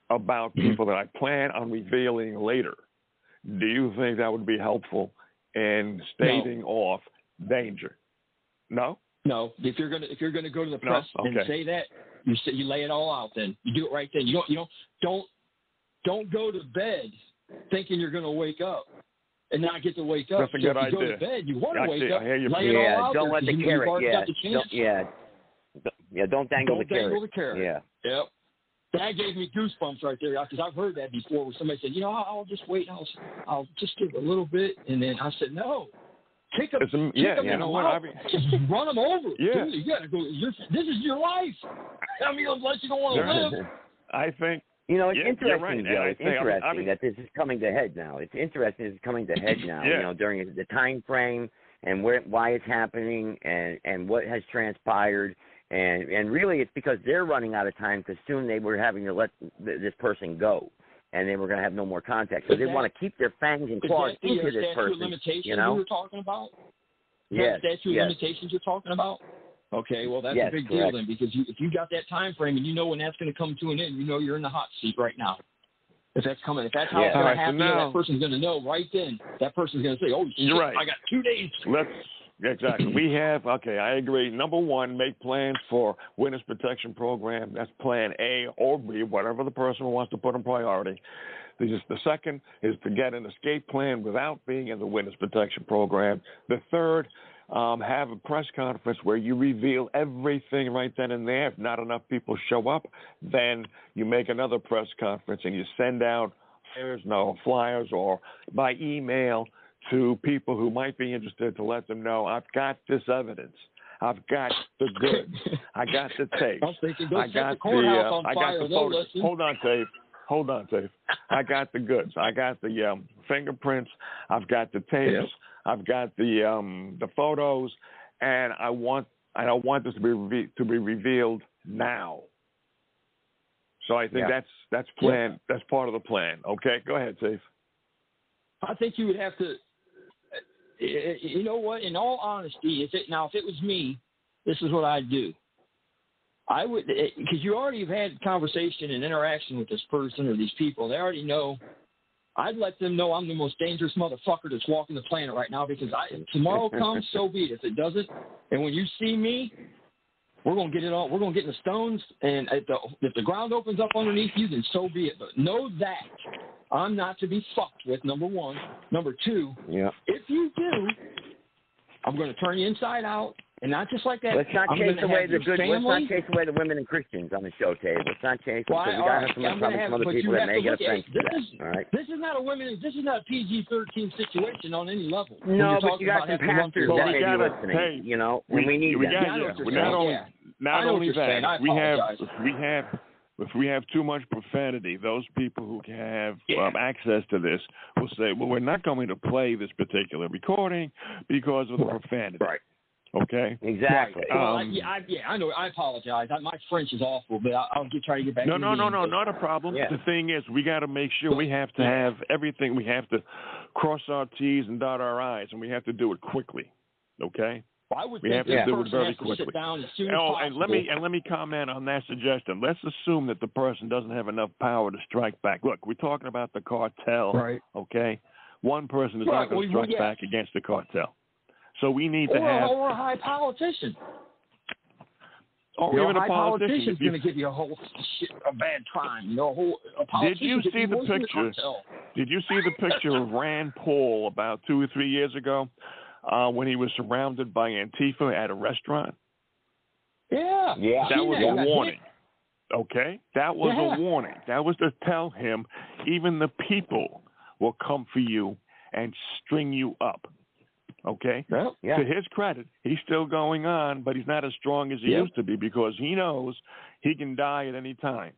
about people that I plan on revealing later," do you think that would be helpful in staving off danger? No. If you're gonna go to the press and say that, you lay it all out. Then you do it right then. You don't go to bed thinking you're gonna wake up and not get to wake up. That's a good idea. Go to bed, you want to wake up. Lay it all out. Don't let the carrot. Don't dangle the carrot. Dangle the carrot. Yeah. Yep. That gave me goosebumps right there, because I've heard that before, where somebody said, I'll just wait. I'll just give a little bit, and then I said, no. Kick them, just run them over. Yeah. Dude, you got to go. This is your life. I mean, unless you don't want to live. I think. It's interesting, Joe. It's interesting that this is coming to head now. During the time frame and why it's happening and what has transpired. And really, it's because they're running out of time, because soon they were having to let this person go. And they were going to have no more contact. So they want to keep their fangs and claws into this person. Limitations you were talking about? Yes. Statute of limitations you're talking about? Okay, well, that's a big deal then, because if you got that time frame and you know when that's going to come to an end, you're in the hot seat right now. If that's coming, if that's how it's going to happen, that person's going to know right then. That person's going to say, oh, shit, you're right. I got 2 days. Exactly. We have, I agree. Number one, make plans for witness protection program. That's plan A or B, whatever the person wants to put in priority. The second is to get an escape plan without being in the witness protection program. The third, have a press conference where you reveal everything right then and there. If not enough people show up, then you make another press conference and you send out flyers or by email to people who might be interested, to let them know, I've got this evidence. I've got the goods. I got the tapes. I got the photos. Hold on, Dave. I got the goods. I got the fingerprints. I've got the tapes. Yep. I've got the photos, and I want this to be revealed now. So I think that's plan. Yeah. That's part of the plan. Okay, go ahead, Dave. I think you would have to. You know what? In all honesty, if it was me, this is what I'd do. I would, because you already have had conversation and interaction with this person or these people. They already know. I'd let them know I'm the most dangerous motherfucker that's walking the planet right now, because if tomorrow comes, so be it. If it doesn't, and when you see me, We're going to get it all. We're going to get in the stones, and if the ground opens up underneath you, then so be it. But know that I'm not to be fucked with, number one. Number two, if you do, I'm going to turn you inside out, and not just like that. Let's not chase away the good. Let's not chase away the women and Christians on the show, Dave. Let's not chase them. We got to have some other people that may get offense to that. All right. This is not a women. This is not a PG-13 situation on any level. No, but you got some pastors that may be listening. Hey, you know, we need that. Not only that, if we have too much profanity, those people who have access to this will say, well, we're not going to play this particular recording because of the profanity. Right. Okay. Exactly. I know. I apologize. My French is awful, but I'll try to get back. No, not a problem. Yeah. The thing is, we got to make sure we have to have everything. We have to cross our T's and dot our I's, and we have to do it quickly. Okay. We have to do it very quickly. And let me comment on that suggestion. Let's assume that the person doesn't have enough power to strike back. Look, we're talking about the cartel. Right. Okay. One person is not going to strike back against the cartel. So we need to have. Or a high politician. Or even a politician is going to give you a bad time. Did you see the picture? Did you see the picture of Rand Paul about 2 or 3 years ago when he was surrounded by Antifa at a restaurant? Yeah. That was a warning. Okay? That was a warning. That was to tell him even the people will come for you and string you up. Okay? To his credit, he's still going on, but he's not as strong as he used to be because he knows he can die at any time.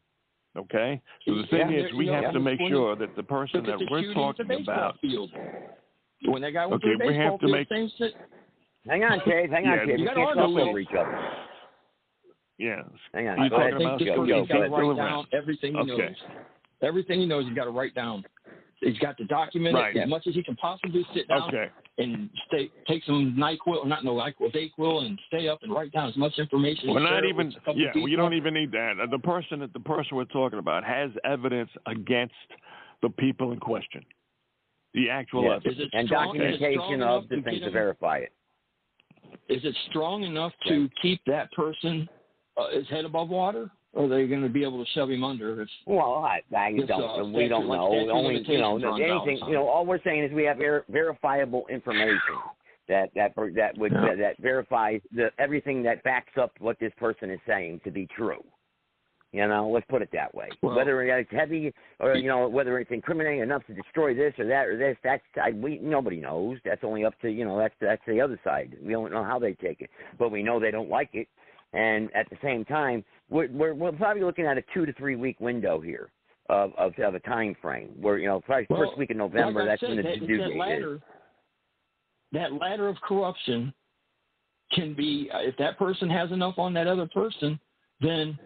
Okay? So the thing is, we have to make sure that the person that we're talking about. When that guy went to the baseball we have to make. Hang on, Dave. We can't talk over each other. Yeah. Hang on. I think this person's got to write down everything he knows. Everything he knows, he's got to write down. He's got to document it as much as he can possibly sit down and take some NyQuil, not no NyQuil, DayQuil, and stay up and write down as much information. Well, not even, you don't even need that. The person we're talking about has evidence against the people in question. The actual evidence. And documentation of the thing to verify it. Is it strong enough to keep that person his head above water? Or are they going to be able to shove him under? We don't know. Only, anything. All we're saying is we have verifiable information that verifies everything that backs up what this person is saying to be true. Let's put it that way. Well, whether it's heavy or whether it's incriminating enough to destroy this or that or this, nobody knows. That's only up to that's the other side. We don't know how they take it, but we know they don't like it. And at the same time, we're probably looking at a 2 to 3 week window here of a time frame where probably first week in November. That's when the due date is. That ladder of corruption can be if that person has enough on that other person, then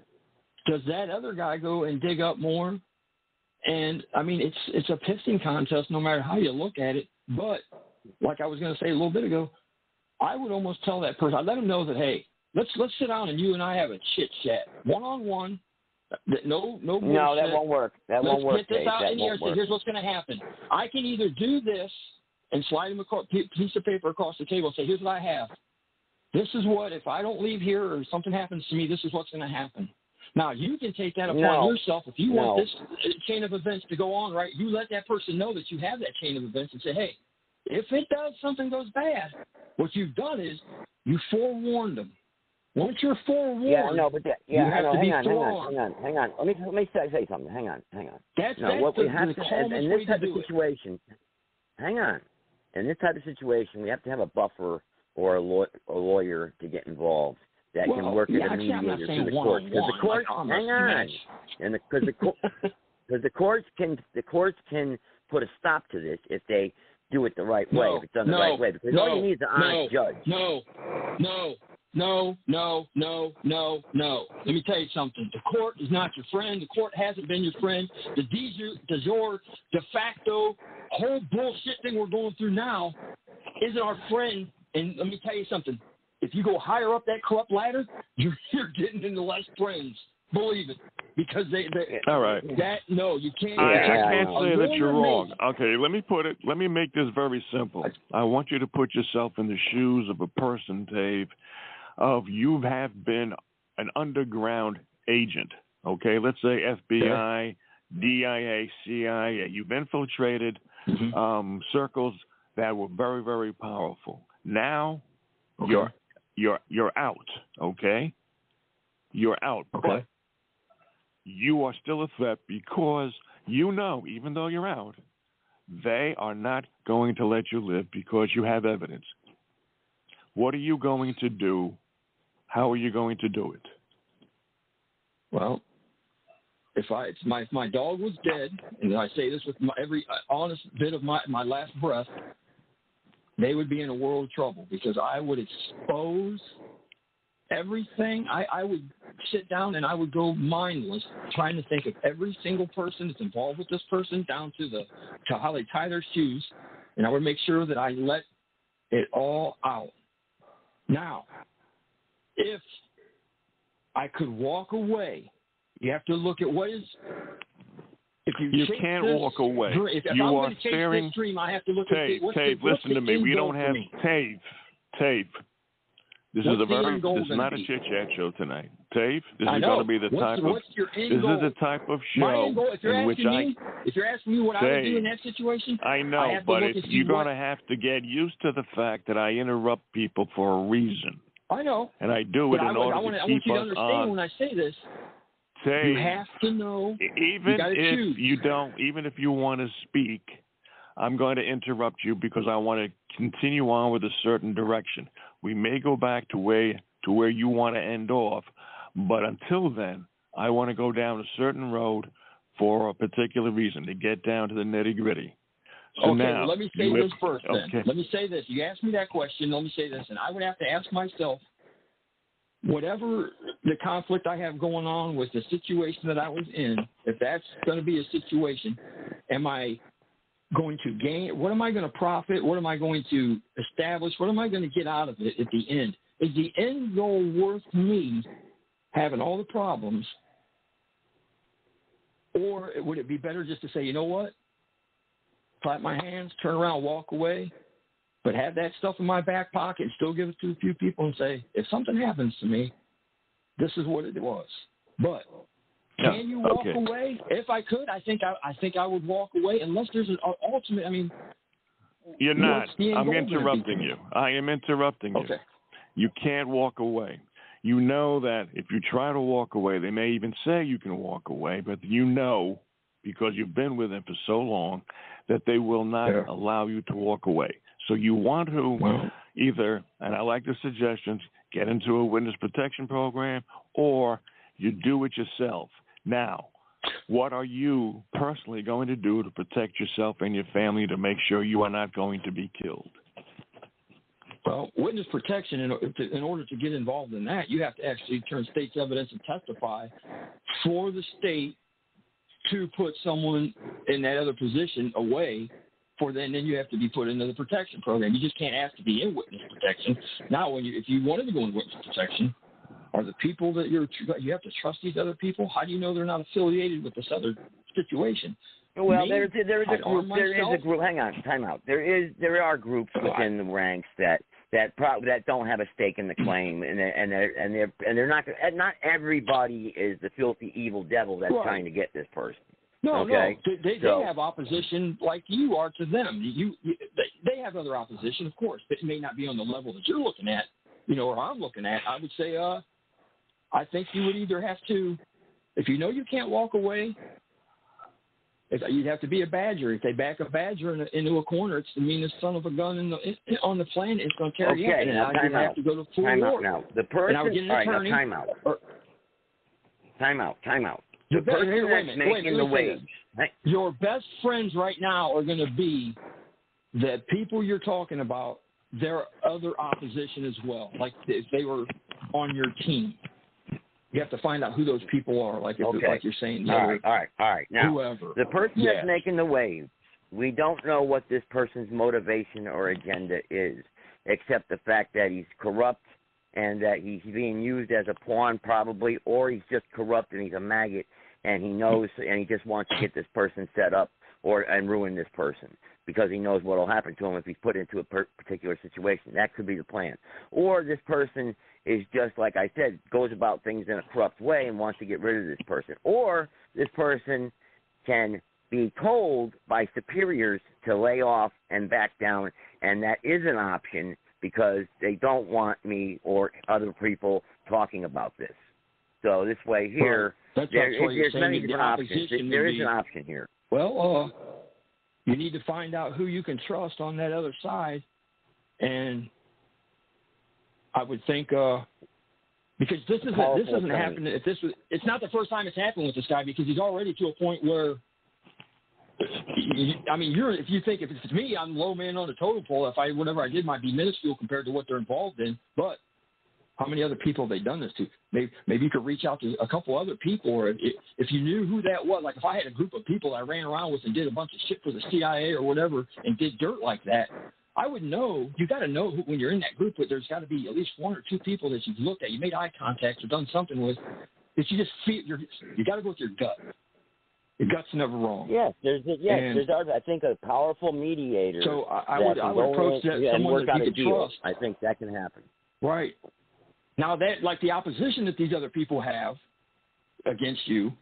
does that other guy go and dig up more? And I mean, it's a pissing contest no matter how you look at it. But like I was going to say a little bit ago, I would almost tell that person, I'd let him know that, hey, let's sit down and you and I have a chit chat, one-on-one. No bullshit. No, that won't work. Won't work. Let's get this out in here and say, here's what's going to happen. I can either do this and slide him a piece of paper across the table and say, here's what I have. This is what, if I don't leave here or something happens to me, this is what's going to happen. Now, you can take that upon yourself. If you want this chain of events to go on, right, you let that person know that you have that chain of events and say, hey, if something goes bad, what you've done is you forewarned them. Once you're forewarned, you have to be forewarned. Hang on. Let me say something. Hang on. That's what we have to, in this type of situation, hang on. In this type of situation, we have to have a buffer or a lawyer to get involved that can work as a mediator through the courts. Because the courts, hang on, because the courts can put a stop to this if they do it the right way. If it's done the right way, because all you need is an honest judge. No. Let me tell you something. The court is not your friend. The court hasn't been your friend. The de jure, de facto, whole bullshit thing we're going through now isn't our friend. And let me tell you something. If you go higher up that corrupt ladder, you're getting into less friends. Believe it. Because they all right. You can't. I can't say that you're wrong. Okay, let me make this very simple. I want you to put yourself in the shoes of a person, Dave, you have been an underground agent, okay? Let's say FBI, DIA, CIA. You've infiltrated circles that were very, very powerful. Now you're out, okay? You're out. Okay. But you are still a threat because you know, even though you're out, they are not going to let you live because you have evidence. What are you going to do? How are you going to do it? Well, if my dog was dead, and I say this with every honest bit of my last breath, they would be in a world of trouble because I would expose everything. I would sit down and I would go mindless trying to think of every single person that's involved with this person down to how they tie their shoes, and I would make sure that I let it all out. Now, if I could walk away, you have to look at what is. If you can't walk away. If you I'm are going to chase staring. this dream, I have to look Tape, at what's Tape, what's listen to me. We don't have tape. This is not a chit chat show tonight. Tape. This is going to be the type of. What's your end goal? This is the type of show My end goal, if you're asking me what I would do in that situation, I know, but you're going to have to get used to the fact that I interrupt people for a reason. I know. And I do it in order to keep us on. I want you to understand when I say this. You have to know. Even if you want to speak, I'm going to interrupt you because I want to continue on with a certain direction. We may go back to where you want to end off, but until then, I want to go down a certain road for a particular reason to get down to the nitty gritty. So okay, now, let me say this first then. Okay. Let me say this. You asked me that question. Let me say this. And I would have to ask myself, whatever the conflict I have going on with the situation that I was in, if that's going to be a situation, am I going to gain? What am I going to profit? What am I going to establish? What am I going to get out of it at the end? Is the end goal worth me having all the problems? Or would it be better just to say, you know what? Clap my hands, turn around, walk away, but have that stuff in my back pocket and still give it to a few people and say, if something happens to me, this is what it was. But can you walk away? If I could, I think I would walk away unless there's an ultimate. I mean, you're not. I'm interrupting you. I am interrupting you. Okay. You can't walk away. You know that if you try to walk away, they may even say you can walk away, but you know, because you've been with them for so long, that they will not allow you to walk away. So you want to either, and I like the suggestions, get into a witness protection program, or you do it yourself. Now, what are you personally going to do to protect yourself and your family to make sure you are not going to be killed? Well, witness protection, in order to get involved in that, you have to actually turn state's evidence and testify for the state to put someone in that other position away for then you have to be put into the protection program. You just can't ask to be in witness protection. Now, if you wanted to go in witness protection, are the people that you have to trust these other people? How do you know they're not affiliated with this other situation? Well, there is a group. There is a group. Hang on, time out. There are groups within the ranks that don't have a stake in the claim, and they're not. Not everybody is the filthy evil devil that's trying to get this person. No, they have opposition like you are to them. They have other opposition, of course, but it may not be on the level that you're looking at, or I'm looking at. I would say, I think you would either have to, if you know you can't walk away, you'd have to be a badger. If they back a badger into a corner, it's the meanest son of a gun on the planet. It's going to carry you. And I'd have to go to full war. Now, the person. And I would get an attorney. Time out. The person that's making the wage. Your best friends right now are going to be the people you're talking about, their other opposition as well. Like if they were on your team. You have to find out who those people are, like you're saying. All right. Now, whoever. The person that's making the wave, we don't know what this person's motivation or agenda is, except the fact that he's corrupt and that he's being used as a pawn probably, or he's just corrupt and he's a maggot and he knows and he just wants to get this person set up and ruin this person because he knows what will happen to him if he's put into a particular situation. That could be the plan. Or this person is just, like I said, goes about things in a corrupt way and wants to get rid of this person. Or this person can be told by superiors to lay off and back down, and that is an option because they don't want me or other people talking about this. So this way here, there's many different options. There is an option here. Well, you need to find out who you can trust on that other side, and I would think because this isn't happening. It's not the first time it's happened with this guy because he's already to a point where. I mean, if it's me, I'm low man on the totem pole. Whatever I did might be minuscule compared to what they're involved in. But how many other people have they done this to? Maybe you could reach out to a couple other people, or if you knew who that was. Like if I had a group of people I ran around with and did a bunch of shit for the CIA or whatever and did dirt like that, I would know. You got to know when you're in that group that there's got to be at least one or two people that you've looked at, you made eye contact or done something with, that you just feel you got to go with your gut. Your gut's never wrong. Yes, there's I think a powerful mediator. So I would approach someone that you can trust. I think that can happen. Right. Now that, like the opposition that these other people have against you,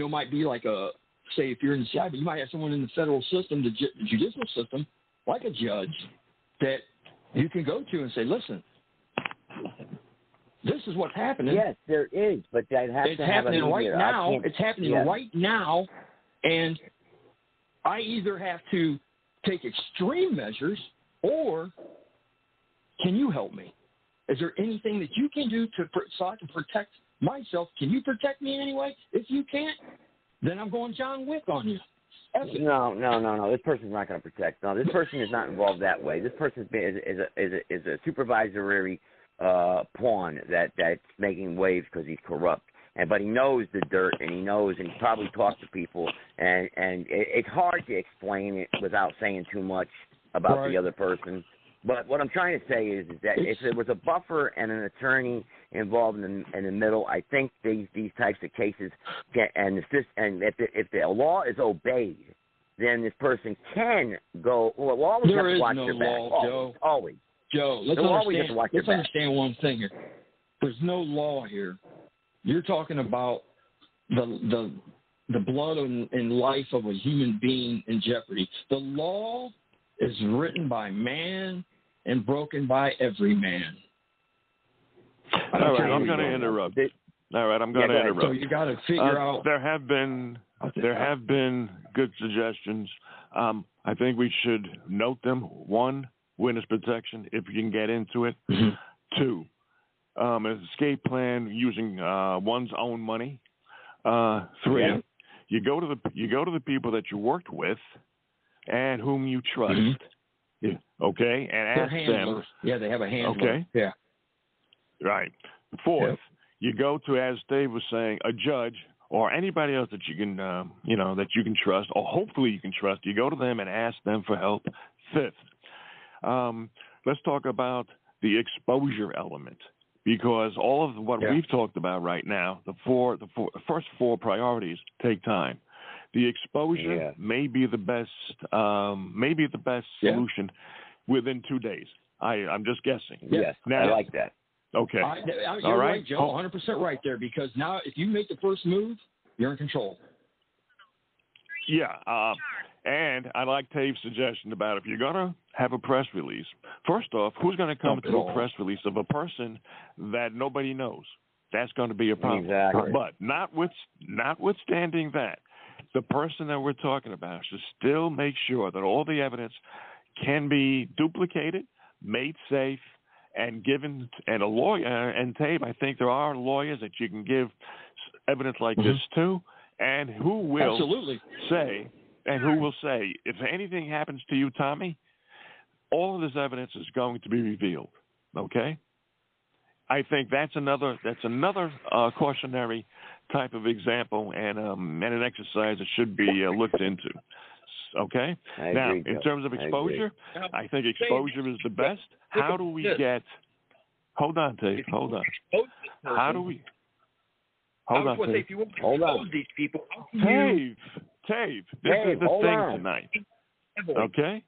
might be like say if you're in the CIA, but you might have someone in the federal system, the judicial system, like a judge, that you can go to and say, listen, this is what's happening. Yes, there is, but that has to happen right now. It's happening right now, and I either have to take extreme measures, or can you help me? Is there anything that you can do so I can protect myself? Can you protect me in any way? If you can't, then I'm going John Wick on you. No. This person's not going to protect. No, this person is not involved that way. This person is a supervisory pawn that's making waves because he's corrupt. But he knows the dirt, and he's probably talked to people, and it's hard to explain it without saying too much about the other person. But what I'm trying to say is that if there was a buffer and an attorney involved in the middle, I think these types of cases if the law is obeyed, then this person can go. Well, we'll always have to watch their back. Joe. Always. Joe, let's understand one thing here. There's no law here. You're talking about the blood and life of a human being in jeopardy. The law is written by man and broken by every man. All right, I'm going to interrupt. All right, I'm going to interrupt. So you got to figure out. There have been good suggestions. I think we should note them. One, witness protection, if you can get into it. Mm-hmm. Two, an escape plan using one's own money. Three, you go to the people that you worked with and whom you trust. Mm-hmm. Yeah, okay, and ask them. Yeah, they have a handler. Okay. Yeah. Right. Fourth, you go to, as Dave was saying, a judge or anybody else that you can, that you can trust, or hopefully you can trust. You go to them and ask them for help. Fifth, let's talk about the exposure element, because all of what we've talked about right now, the first four priorities take time. The exposure may be the best solution within 2 days. I'm just guessing. Yes, now, I like that. Okay. You're right, Joe. 100% right there, because now if you make the first move, you're in control. Yeah, and I like Tave's suggestion about if you're going to have a press release, first off, who's going to come to a press release of a person that nobody knows? That's going to be a problem. Exactly. But notwithstanding that, the person that we're talking about should still make sure that all the evidence can be duplicated, made safe, and given. And a lawyer, and Tave, I think there are lawyers that you can give evidence like this to, and who will say, if anything happens to you, Tommy, all of this evidence is going to be revealed. Okay? I think that's another cautionary type of example and an exercise that should be looked into. Okay? Now, in terms of exposure, I think exposure is the best. How do we get – hold on, Dave. Hold on. How do we – hold on, Dave. If you want to expose these people, Dave. Dave, is the thing on. tonight. Okay?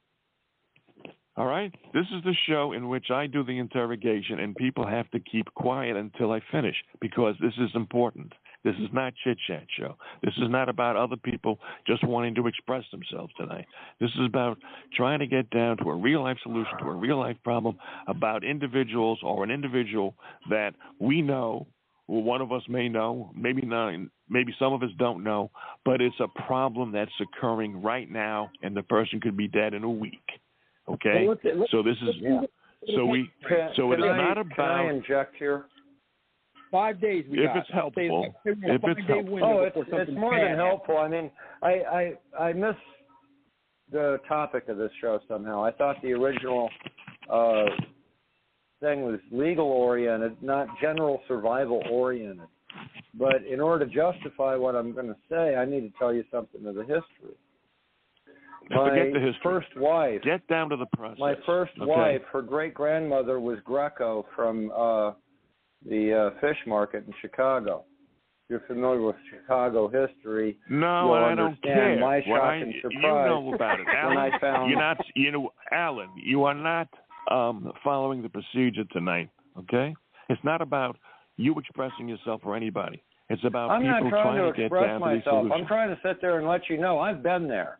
All right? This is the show in which I do the interrogation, and people have to keep quiet until I finish because this is important. This is not chit-chat show. This is not about other people just wanting to express themselves tonight. This is about trying to get down to a real-life solution, to a real-life problem about individuals or an individual that we know, or one of us may know, maybe not, maybe some of us don't know, but it's a problem that's occurring right now, and the person could be dead in a week. Okay? So this is so it is not about. Can I inject here? 5 days. If it's helpful. If it's helpful. Oh, it's more than helpful. I mean, I missed the topic of this show somehow. I thought the original thing was legal oriented, not general survival oriented. But in order to justify what I'm going to say, I need to tell you something of the history. Forget the history. First wife. Get down to the process. My first wife, her great grandmother was Greco from the fish market in Chicago. If you're familiar with Chicago history, no, I don't care. My shock and surprise. You know about it, Alan. When I found Alan, you are not following the procedure tonight. Okay, it's not about you expressing yourself or anybody. It's about people trying to get down to these solutions. I'm trying to sit there and let you know I've been there.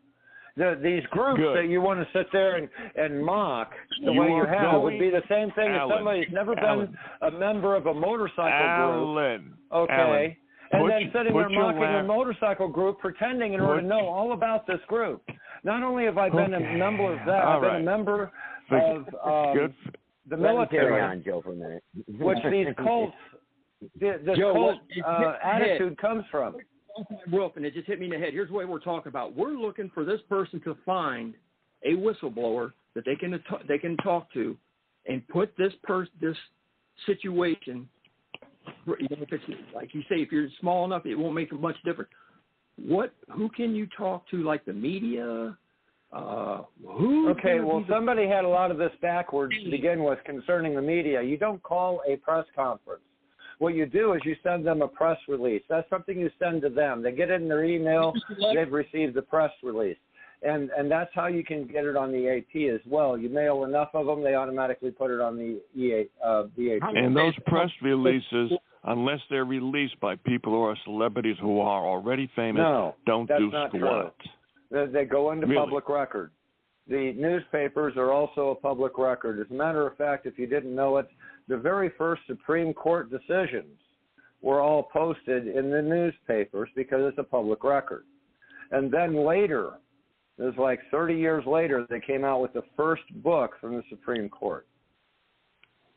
These groups that you want to sit there and mock the way you have would be the same thing as somebody who's never been a member of a motorcycle group. Okay. And then sitting there mocking a motorcycle group, pretending in order to know all about this group. Not only have I been a member of that, I've been a member of the military. Carry on, Joe, for a minute. Which these cults, this cult attitude comes from. Roof, and it just hit me in the head. Here's what we're talking about. We're looking for this person to find a whistleblower that they can talk to, and put this situation. If it's like you say, if you're small enough, it won't make much difference. Who can you talk to? Like the media? Somebody had a lot of this backwards to begin with concerning the media. You don't call a press conference. What you do is you send them a press release. That's something you send to them. They get it in their email. They've received the press release. And that's how you can get it on the AP as well. You mail enough of them, they automatically put it on the AP. And those press releases, unless they're released by people who are celebrities who are already famous, don't do squat. They go into public record. The newspapers are also a public record. As a matter of fact, if you didn't know it, the very first Supreme Court decisions were all posted in the newspapers because it's a public record. And then later, it was like 30 years later, they came out with the first book from the Supreme Court.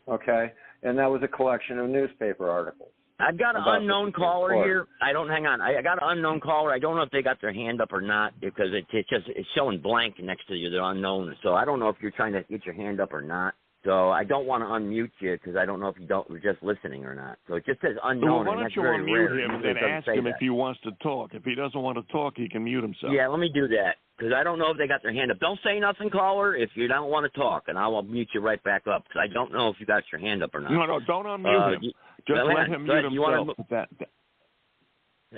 Okay? And that was a collection of newspaper articles. I've got an unknown caller here. I got an unknown caller. I don't know if they got their hand up or not because it's showing blank next to you. They're unknown. So I don't know if you're trying to get your hand up or not. So I don't want to unmute you because I don't know if you're just listening or not. So it just says unknown. Well, why don't you unmute him and then ask him if he wants to talk. If he doesn't want to talk, he can mute himself. Yeah, let me do that because I don't know if they got their hand up. Don't say nothing, caller, if you don't want to talk, and I will mute you right back up because I don't know if you got your hand up or not. No, don't unmute him. Just let him mute himself.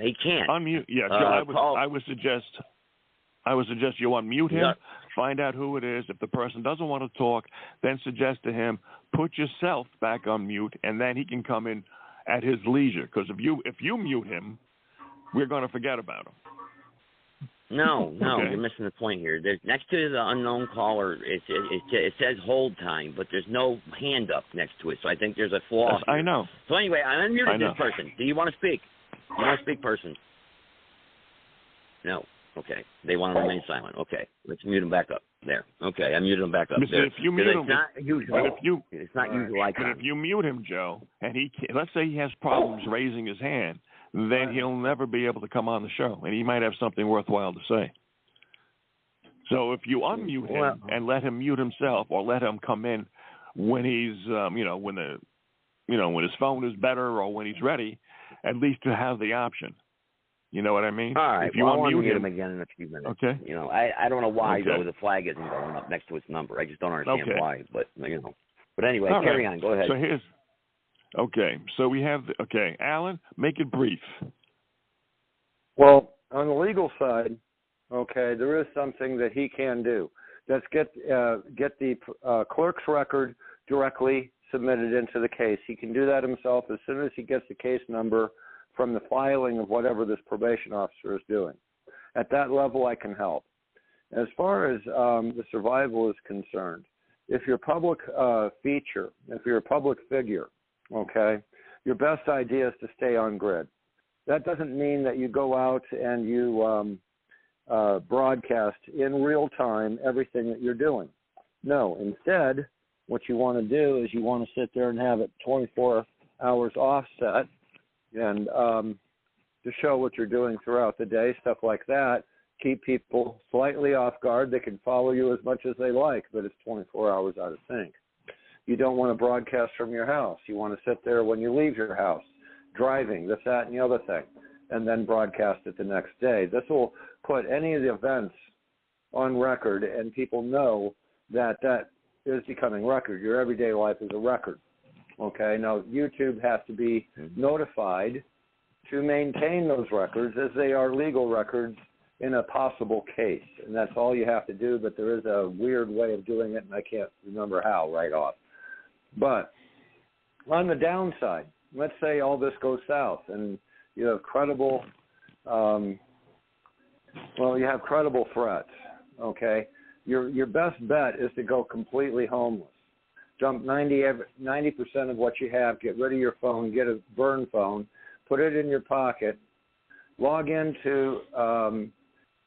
He can't. Unmute. Yeah, Joe, I would suggest you unmute him. Yeah. Find out who it is. If the person doesn't want to talk, then suggest to him, put yourself back on mute, and then he can come in at his leisure. Because if you mute him, we're going to forget about him. No, you're missing the point here. There's, next to the unknown caller, it says hold time, but there's no hand up next to it. So I think there's a flaw. Yes, I know. So anyway, I unmuted this person. Do you want to speak? You want to speak, person? No. Okay. They want to remain silent. Okay. Let's mute them back up. There. Okay. I muted them back up. There. If you mute him, it's not usual icon. But if you mute him, Joe, and let's say he has problems raising his hand, then he'll never be able to come on the show, and he might have something worthwhile to say. So if you unmute him and let him mute himself, or let him come in when he's, when his phone is better or when he's ready, at least to have the option. You know what I mean? All right. If you I'll unmute him again in a few minutes. Okay. I don't know why though the flag isn't going up next to its number. I just don't understand why. But But anyway, carry on. Go ahead. So we have Alan, make it brief. Well, on the legal side, Okay, there is something that he can do. That's get the clerk's record directly submitted into the case. He can do that himself as soon as he gets the case number from the filing of whatever this probation officer is doing. At that level, I can help. As far as the survival is concerned, if you're a public feature, if you're a public figure, okay, your best idea is to stay on grid. That doesn't mean that you go out and you broadcast in real time everything that you're doing. No, instead, what you want to do is you want to sit there and have it 24 hours offset and to show what you're doing throughout the day, stuff like that. Keep people slightly off guard. They can follow you as much as they like, but it's 24 hours out of sync. You don't want to broadcast from your house. You want to sit there when you leave your house, driving, this, that, and the other thing, and then broadcast it the next day. This will put any of the events on record, and people know that that is becoming record. Your everyday life is a record. Okay, now YouTube has to be notified to maintain those records as they are legal records in a possible case, and that's all you have to do, but there is a weird way of doing it, and I can't remember how right off. But on the downside, let's say all this goes south, and you have credible, you have credible threats, okay? Your best bet is to go completely homeless. Dump 90% of what you have, get rid of your phone, get a burn phone, put it in your pocket, log into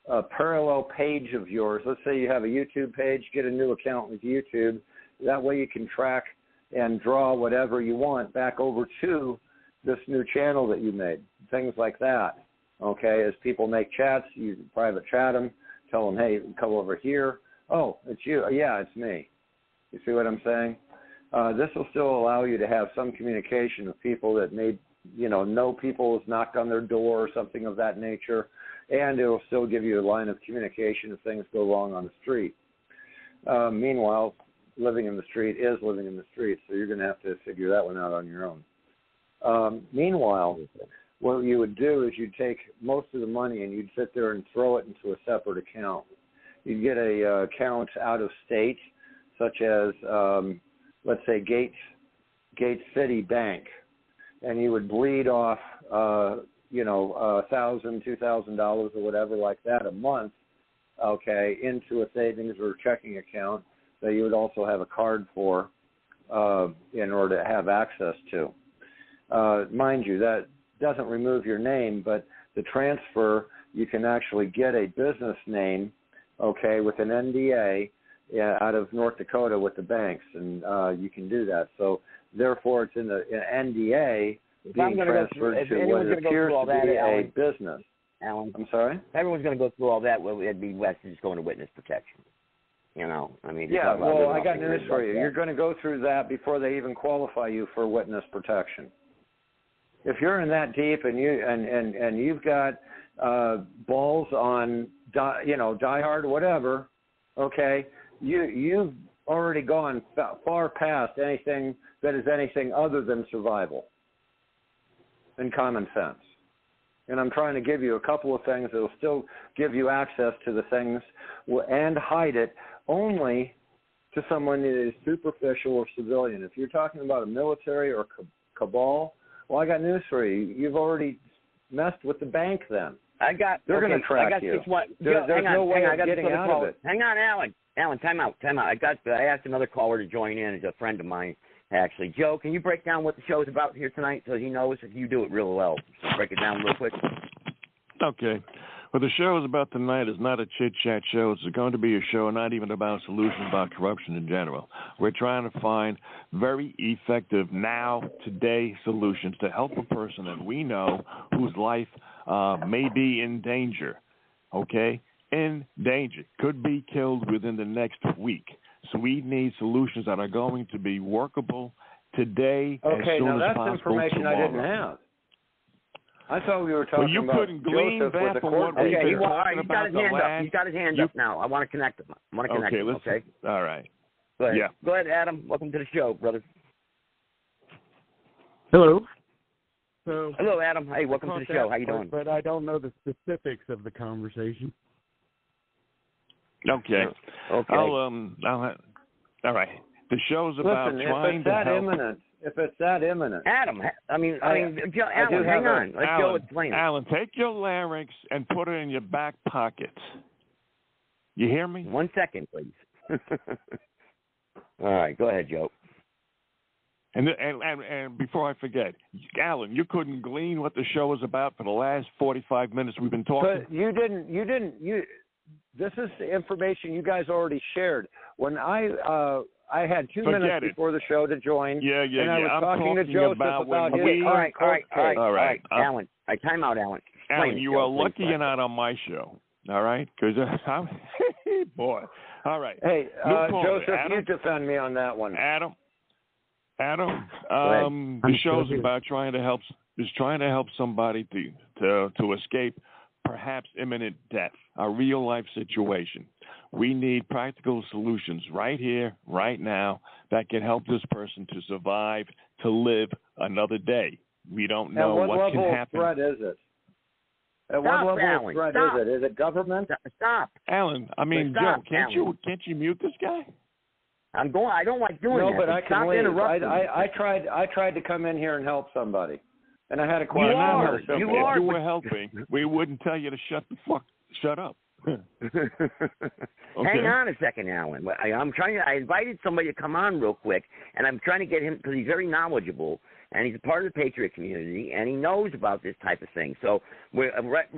a parallel page of yours. Let's say you have a YouTube page, get a new account with YouTube. That way you can track and draw whatever you want back over to this new channel that you made, things like that. Okay, as people make chats, you private chat them, tell them, hey, come over here. Oh, it's you. Yeah, it's me. You see what I'm saying? This will still allow you to have some communication with people that may, know people has knocked on their door or something of that nature, and it will still give you a line of communication if things go wrong on the street. Meanwhile, living in the street is living in the street, so you're going to have to figure that one out on your own. Meanwhile, what you would do is you'd take most of the money and you'd sit there and throw it into a separate account. You'd get a account out of state, such as, let's say, Gates City Bank, and you would bleed off, $1,000, $2,000 or whatever like that a month, okay, into a savings or checking account that you would also have a card for in order to have access to. Mind you, that doesn't remove your name, but the transfer, you can actually get a business name, okay, with an NDA out of North Dakota with the banks, and you can do that. So therefore, it's in the NDA being transferred to what appears to be a business. Alan, I'm sorry? everyone's going to go through all that. Well, it'd be less than just going to witness protection. Yeah, well, I got news for you. You're going to go through that before they even qualify you for witness protection. If you're in that deep and you've got balls on Die Hard, whatever, okay, you've already gone far past anything that is anything other than survival and common sense. And I'm trying to give you a couple of things that will still give you access to the things and hide it only to someone that is superficial or civilian. If you're talking about a military or cabal, well, I got news for you. You've already messed with the bank then. They're going to track you. There's no way of getting out of it. Hang on, Alan. Alan, time out. I asked another caller to join in. It's a friend of mine, actually. Joe, can you break down what the show is about here tonight so he knows? If you do it real well. So break it down real quick. Okay. What the show is about tonight is not a chit-chat show. It's going to be a show not even about solutions about corruption in general. We're trying to find very effective now, today solutions to help a person that we know whose life may be in danger, okay? In danger, could be killed within the next week. So we need solutions that are going to be workable today as soon as possible. Okay, now that's information tomorrow. I didn't have. I thought we were talking about couldn't glean Joseph that with from the court. what we've been talking he's got his hand up. He's got his hand up now. I want to connect him. Okay. All right. Go ahead. Yeah. Go ahead, Adam. Welcome to the show, brother. Hello. Hello, Adam. Hey, welcome to the show. How you doing? But I don't know the specifics of the conversation. Okay. Okay. All right. The show's about trying to help. If it's that imminent, Adam, Alan, hang on. Let Joe explain it. Alan, take your larynx and put it in your back pocket. You hear me? 1 second, please. All right, go ahead, Joe. And before I forget, Alan, you couldn't glean what the show is about for the last 45 minutes we've been talking. But you didn't. This is the information you guys already shared. When I had 2 minutes before the show to join. And I was talking to Joseph about his All right. Alan, time out, Alan. Alan, you are lucky you're not on my show. All right? Because I'm boy. All right. Hey, Joseph, you defend me on that one. Adam, the show's about trying to help somebody to escape perhaps imminent death, a real life situation. We need practical solutions right here, right now, that can help this person to survive, to live another day. We don't know what can happen. What level of threat is it? At what level of threat is it? Is it government? Stop. Alan, Joe, can't you mute this guy? I don't like doing that. No, but I can leave. Interrupting. I tried to come in here and help somebody, and I had a question. If you were helping, we wouldn't tell you to shut up. Okay. Hang on a second, Alan. I invited somebody to come on real quick, and I'm trying to get him because he's very knowledgeable, and he's a part of the Patriot community, and he knows about this type of thing. So,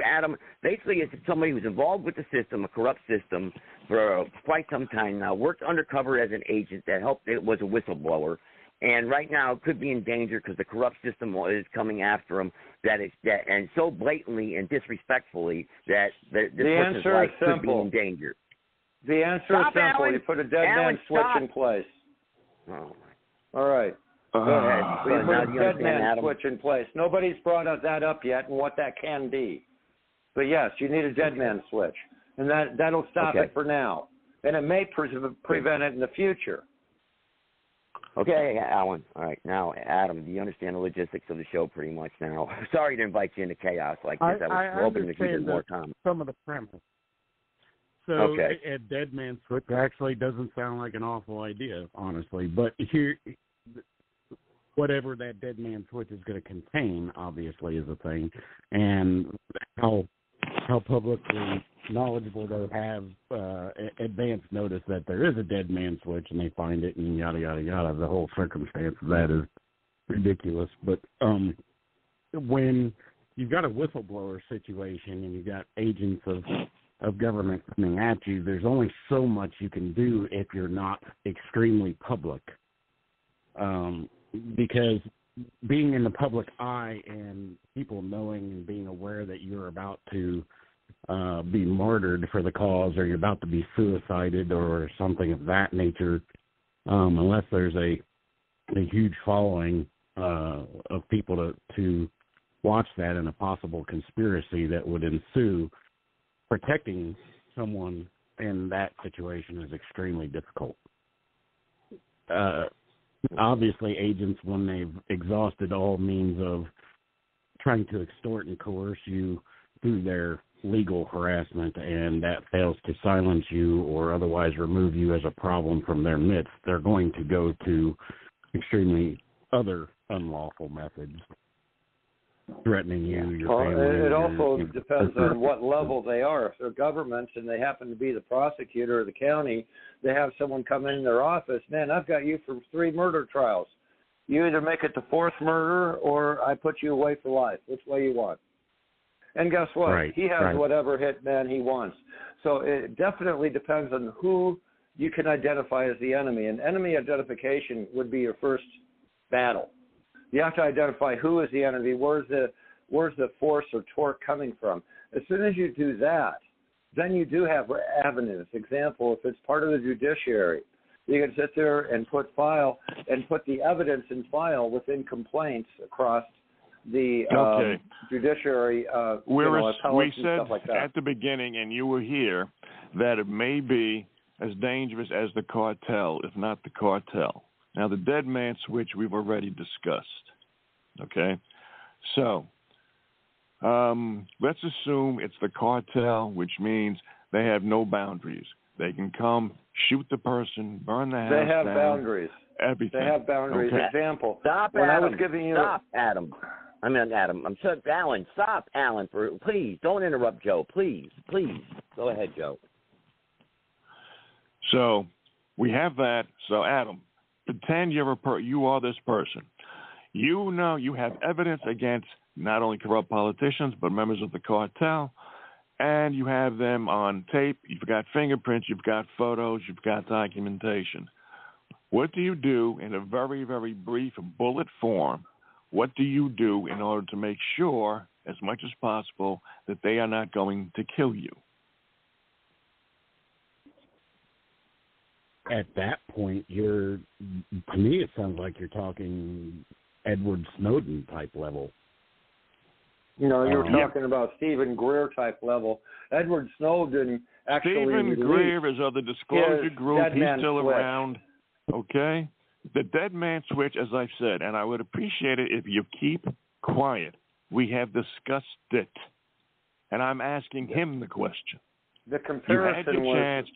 Adam, basically, it's somebody who's involved with the system, a corrupt system, for quite some time now. Worked undercover as an agent that helped. It was a whistleblower. And right now could be in danger because the corrupt system is coming after him. And so blatantly and disrespectfully that this person's life could be in danger. The answer is simple. Alan. You put a dead man switch in place. Oh. All right. Go ahead. So you put a dead man switch in place. Nobody's brought that up yet and what that can be. But yes, you need a dead man switch, and that'll stop it for now, and it may prevent it in the future. Okay, Alan. All right. Now, Adam, do you understand the logistics of the show pretty much now? Sorry to invite you into chaos like this. I was hoping to give you more time. Some of the premise. So a dead man switch actually doesn't sound like an awful idea, honestly. But here, whatever that dead man switch is going to contain, obviously, is a thing. And how publicly knowledgeable they have advance notice that there is a dead man switch and they find it and yada, yada, yada. The whole circumstance of that is ridiculous. But when you've got a whistleblower situation and you've got agents of government coming at you, there's only so much you can do if you're not extremely public. Because being in the public eye and people knowing and being aware that you're about to be martyred for the cause or you're about to be suicided or something of that nature, unless there's a huge following of people to watch that and a possible conspiracy that would ensue, protecting someone in that situation is extremely difficult. Obviously, agents, when they've exhausted all means of trying to extort and coerce you through their legal harassment, and that fails to silence you or otherwise remove you as a problem from their midst, they're going to go to extremely other unlawful methods, threatening you, your family. It also depends on what level they are. If they're government and they happen to be the prosecutor or the county, they have someone come in their office, man, I've got you for 3 murder trials. You either make it the 4th murder or I put you away for life. Which way you want? And guess what? Right, he has whatever hitman he wants. So it definitely depends on who you can identify as the enemy. And enemy identification would be your first battle. You have to identify who is the enemy, where's the force or torque coming from. As soon as you do that, then you do have avenues. Example, if it's part of the judiciary, you can sit there and put the evidence in file within complaints across the judiciary. We said stuff like that. at the beginning, and you were here, that it may be as dangerous as the cartel, if not the cartel. Now, the dead man switch we've already discussed, okay? So let's assume it's the cartel, which means they have no boundaries. They can come, shoot the person, burn the house They have down, boundaries. everything. They have boundaries. Okay. Example. Stop, when Adam. I was giving you Stop, Adam. I mean, Adam. I'm sorry, Alan. Stop, Alan. Please, don't interrupt Joe. Please. Go ahead, Joe. So we have that. So, Adam, pretend you are this person. You know you have evidence against not only corrupt politicians, but members of the cartel, and you have them on tape. You've got fingerprints, you've got photos, you've got documentation. What do you do in a very, very brief bullet form? What do you do in order to make sure, as much as possible, that they are not going to kill you? At that point, to me, it sounds like you're talking Edward Snowden type level. You're talking about Stephen Greer type level. Edward Snowden actually Stephen Greer is of the disclosure group. He's still around. Okay? The dead man switch, as I've said, and I would appreciate it if you keep quiet. We have discussed it. And I'm asking him the question. The comparison you had your was... chance.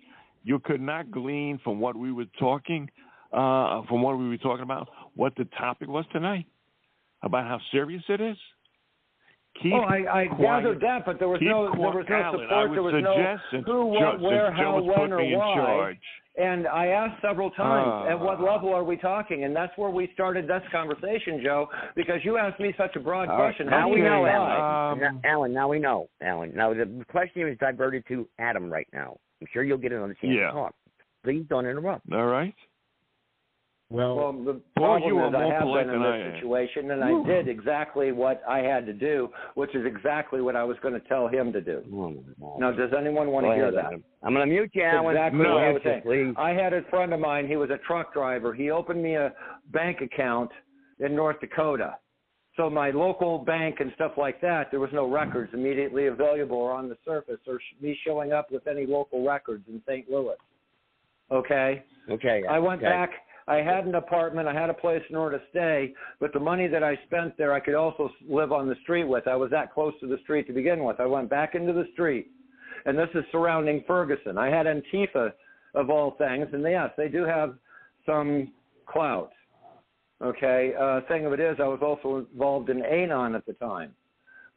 You could not glean from what we were talking about, what the topic was tonight, about how serious it is. I gathered that, but there was no support. There was no who, what, where, how, when, or why. And I asked several times, at what level are we talking? And that's where we started this conversation, Joe, because you asked me such a broad question. Now we know, Alan. Now we know, Alan. Now the question is diverted to Adam right now. I'm sure you'll get another chance to talk. Please don't interrupt. All right. Well, the problem is I have been in this situation, and I did exactly what I had to do, which is exactly what I was going to tell him to do. Now, does anyone want to hear that? I'm going to mute you, Alan. Exactly what I was saying. Please. I had a friend of mine. He was a truck driver. He opened me a bank account in North Dakota. So my local bank and stuff like that, there was no records immediately available or on the surface or me showing up with any local records in St. Louis. Okay? Okay. I went back. I had an apartment. I had a place in order to stay, but the money that I spent there, I could also live on the street with. I was that close to the street to begin with. I went back into the street, and this is surrounding Ferguson. I had Antifa, of all things, and yes, they do have some clout. Okay, thing of it is, I was also involved in ANON at the time.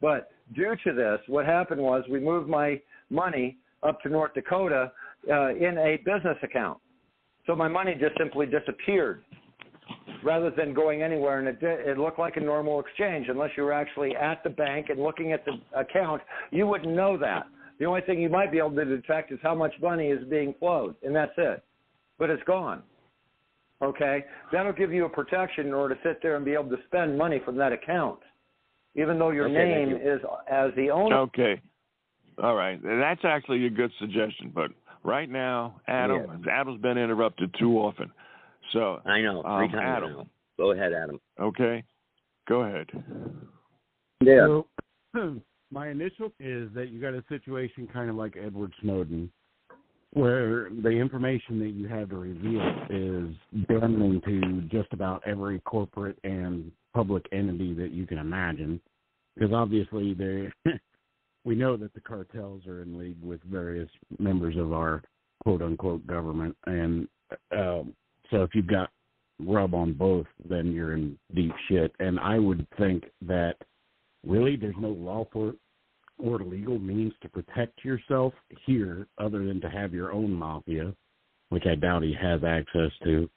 But due to this, what happened was we moved my money up to North Dakota in a business account. So my money just simply disappeared rather than going anywhere, and it looked like a normal exchange. Unless you were actually at the bank and looking at the account, you wouldn't know that. The only thing you might be able to detect is how much money is being flowed, and that's it. But it's gone. Okay? That'll give you a protection in order to sit there and be able to spend money from that account, even though your name is as the owner. Okay. All right. That's actually a good suggestion, but right now, Adam's been interrupted too often. So I know. 3 times Adam. now. Go ahead, Adam. Okay. Go ahead. Yeah. So, my initial is that you got a situation kind of like Edward Snowden, where the information that you have to reveal is bending to just about every corporate and public entity that you can imagine, because obviously we know that the cartels are in league with various members of our quote-unquote government, and so if you've got rub on both, then you're in deep shit. And I would think that really there's no lawful or legal means to protect yourself here other than to have your own mafia, which I doubt he has access to,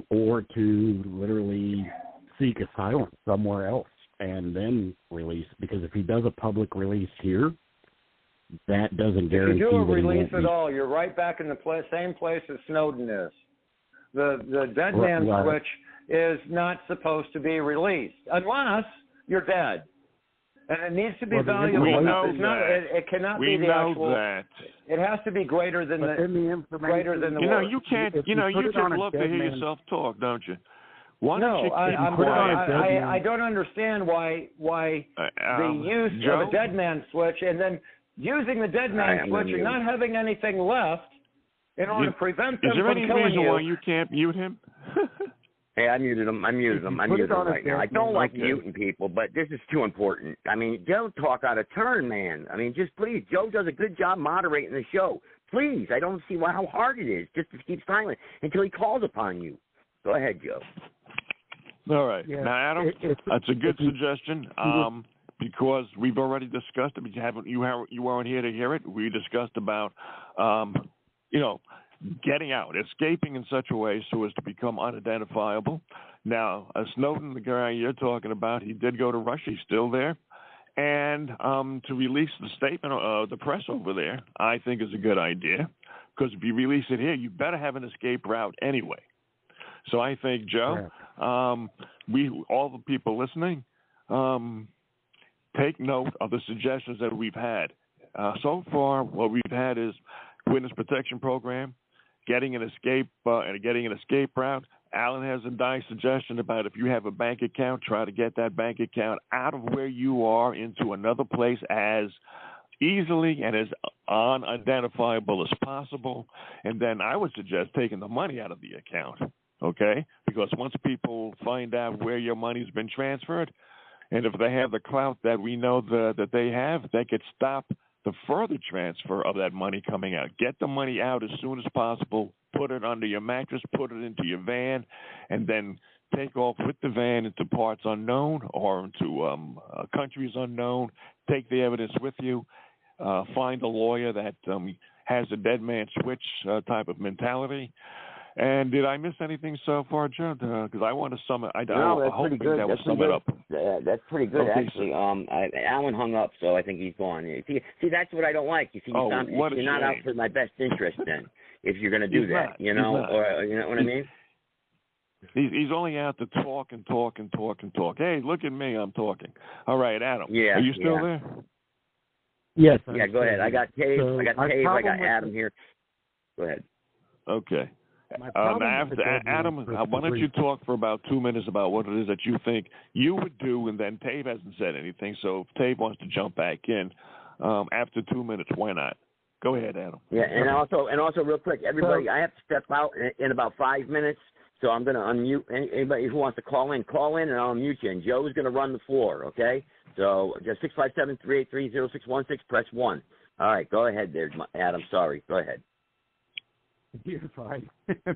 or to literally seek asylum somewhere else and then release. Because if he does a public release here, that doesn't guarantee that if you do a release at all, you're right back in the same place as Snowden is. The dead man switch is not supposed to be released unless you're dead. And it needs to be valuable. We know it's not, it cannot be the actual. That. It has to be greater than greater than the. You can't. You just love to hear yourself talk, don't you? I don't understand why the use of a dead man switch and then using the dead man switch and not having anything left in order to prevent them from killing you. Is there any reason why you can't mute him? Hey, I muted him right now. I don't like muting people, but this is too important. I mean, don't talk out of turn, man. I mean, just please. Joe does a good job moderating the show. Please, I don't see how hard it is just to keep silent until he calls upon you. Go ahead, Joe. All right. Yeah. Now, Adam, that's a good suggestion because we've already discussed it, but you weren't here to hear it. We discussed about, getting out, escaping in such a way so as to become unidentifiable. Now, Snowden, the guy you're talking about, he did go to Russia. He's still there. And to release the statement of the press over there, I think is a good idea because if you release it here, you better have an escape route anyway. So I think, Joe, all the people listening, take note of the suggestions that we've had. So far, what we've had is witness protection program, getting an escape route. Alan has a nice suggestion about if you have a bank account, try to get that bank account out of where you are into another place as easily and as unidentifiable as possible. And then I would suggest taking the money out of the account, okay? Because once people find out where your money's been transferred, and if they have the clout that we know that they have, they could stop the further transfer of that money coming out. Get the money out as soon as possible, put it under your mattress, put it into your van, and then take off with the van into parts unknown or into countries unknown. Take the evidence with you. Find a lawyer that has a dead man switch type of mentality. And did I miss anything so far, Joe? Because I want to sum it. No, that's pretty good. That's sum it up. That's pretty good, okay, actually. Alan hung up, so I think he's gone. See, that's what I don't like. You see, you're not out for my best interest then, if you're going to do that, you know what I mean? He's only out to talk and talk and talk and talk. Hey, look at me, I'm talking. All right, Adam. Yeah. Are you still there? Yes. Yeah, go ahead. I got Dave. So I got Adam here. Go ahead. Okay. Adam, why don't you talk for about 2 minutes about what it is that you think you would do, and then Dave hasn't said anything, so if Dave wants to jump back in after 2 minutes, why not? Go ahead, Adam. Yeah, and also real quick, everybody, I have to step out in about 5 minutes, so I'm going to unmute anybody who wants to call in, and I'll unmute you, and Joe's going to run the floor, okay? So just 657-383-0616, press 1. All right, go ahead there, Adam. Sorry, go ahead. You're fine.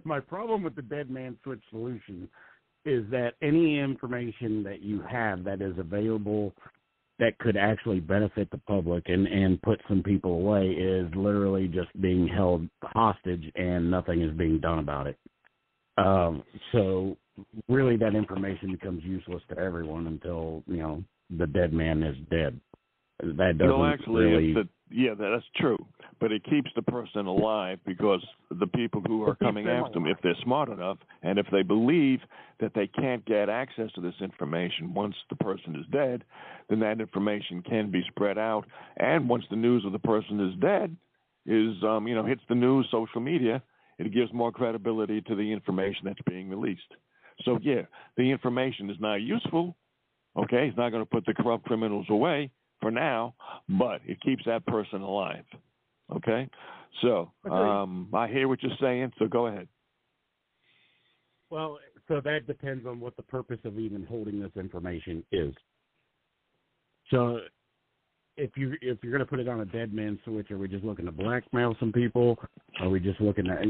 My problem with the dead man switch solution is that any information that you have that is available that could actually benefit the public and put some people away is literally just being held hostage and nothing is being done about it. So really that information becomes useless to everyone until, the dead man is dead. That doesn't really... that's true. But it keeps the person alive because the people who are coming after them, if they're smart enough, and if they believe that they can't get access to this information once the person is dead, then that information can be spread out. And once the news of the person is dead hits the news, social media, it gives more credibility to the information that's being released. So, the information is not useful. Okay, it's not going to put the corrupt criminals away for now, but it keeps that person alive. Okay? So, I hear what you're saying, so go ahead. Well, so that depends on what the purpose of even holding this information is. So, if you're going to put it on a dead man switch, are we just looking to blackmail some people? Are we just looking at,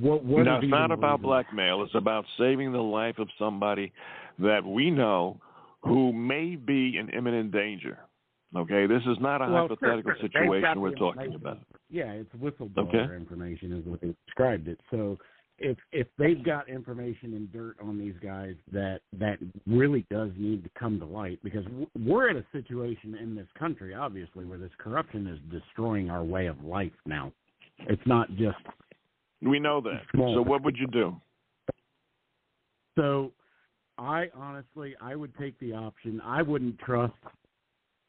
what no, it's not about blackmail. It's about saving the life of somebody that we know who may be in imminent danger. Okay, this is not a hypothetical situation we're talking about. Yeah, it's whistleblower information is what they described it. So if they've got information and dirt on these guys that really does need to come to light, because we're in a situation in this country, obviously, where this corruption is destroying our way of life now. It's not just... We know that. So what would you do? So I would take the option. I wouldn't trust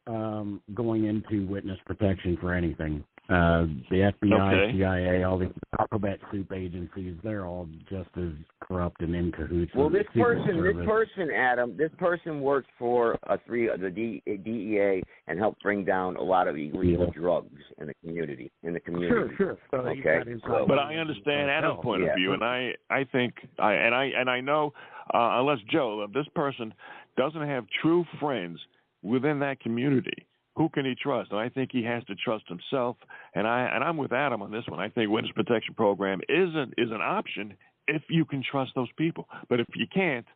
going into witness protection for anything. The FBI, Okay. CIA, all these alphabet soup agencies, they're all just as corrupt and in cahoots. Well, with this the Secret person, Service. Adam, this person works for the DEA and helped bring down a lot of illegal drugs in the community. Sure. So okay. But I understand Adam's point of view, and I think I know unless Joe, if this person doesn't have true friends within that community, who can he trust? And I think he has to trust himself. And I'm with Adam on this one. I think witness protection program is an option if you can trust those people. But if you can't,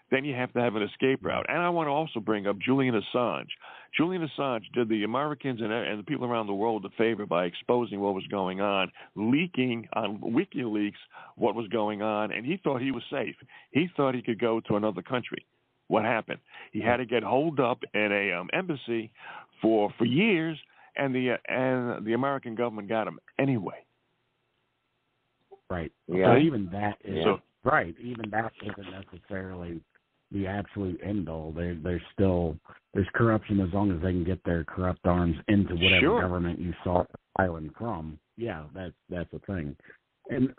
then you have to have an escape route. And I want to also bring up Julian Assange. Julian Assange did the Americans and the people around the world a favor by exposing what was going on, leaking on WikiLeaks what was going on, and he thought he was safe. He thought he could go to another country. What happened? He had to get holed up in a embassy for years, and the American government got him anyway. Right. Yeah. So even that is right. Even that isn't necessarily the absolute end all. There's corruption as long as they can get their corrupt arms into whatever government you sought asylum from. Yeah, that's a thing. And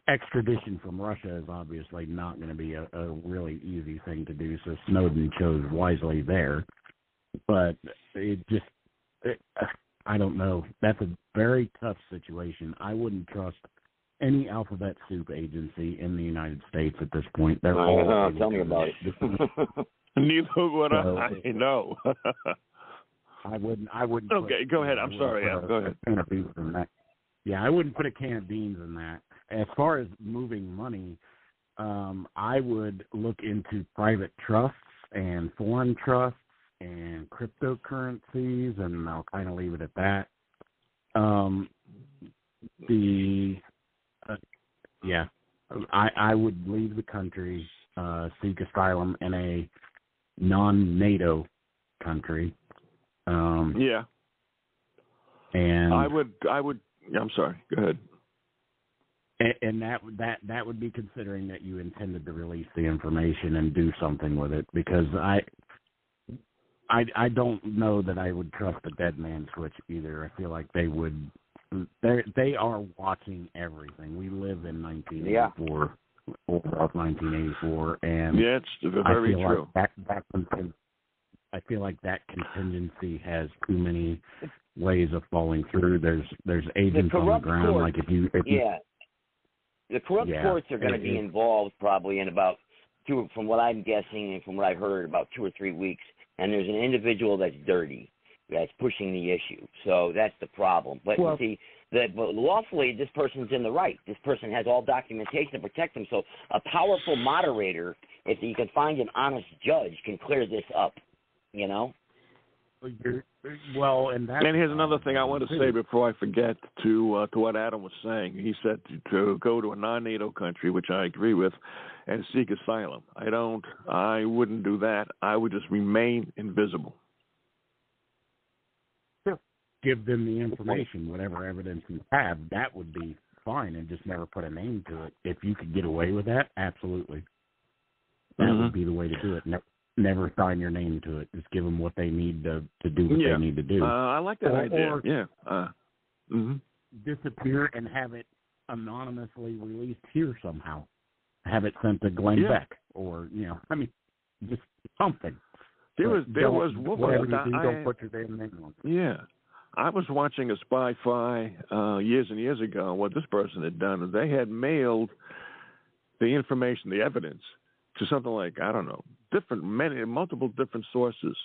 extradition from Russia is obviously not going to be a really easy thing to do. So Snowden chose wisely there. But I don't know. That's a very tough situation. I wouldn't trust any alphabet soup agency in the United States at this point. They're all tell me about it. Neither would I know. I wouldn't. Okay, go ahead. I'm sorry. Go ahead. Can of beans in that. Yeah, I wouldn't put a can of beans in that. As far as moving money, I would look into private trusts and foreign trusts and cryptocurrencies, and I'll kind of leave it at that. I would leave the country, seek asylum in a non-NATO country. And I would. I'm sorry. Go ahead. And that would be considering that you intended to release the information and do something with it, because I don't know that I would trust the dead man switch either. I feel like they would. They are watching everything. We live in 1984, or 1984, and it's very true. I feel like that contingency has too many ways of falling through. There's agents on the ground. Court, like if you the corrupt courts are going to be involved probably in about from what I'm guessing and from what I've heard, about 2 or 3 weeks. And there's an individual that's dirty, that's pushing the issue. So that's the problem. But you see, but lawfully, this person's in the right. This person has all documentation to protect them. So a powerful moderator, if you can find an honest judge, can clear this up. You know. And here's another thing I want to say before I forget to what Adam was saying. He said to go to a non-NATO country, which I agree with, and seek asylum. I wouldn't do that. I would just remain invisible. Sure. Give them the information, whatever evidence you have. That would be fine, and just never put a name to it. If you could get away with that, absolutely. That would be the way to do it. Never sign your name to it. Just give them what they need to do what they need to do. I like that idea. Disappear and have it anonymously released here somehow. Have it sent to Glenn Beck, or just something. Don't put your damn name on it. Yeah. I was watching a Spy-Fi years and years ago, and what this person had done is they had mailed the information, the evidence, to something like, I don't know, multiple different sources,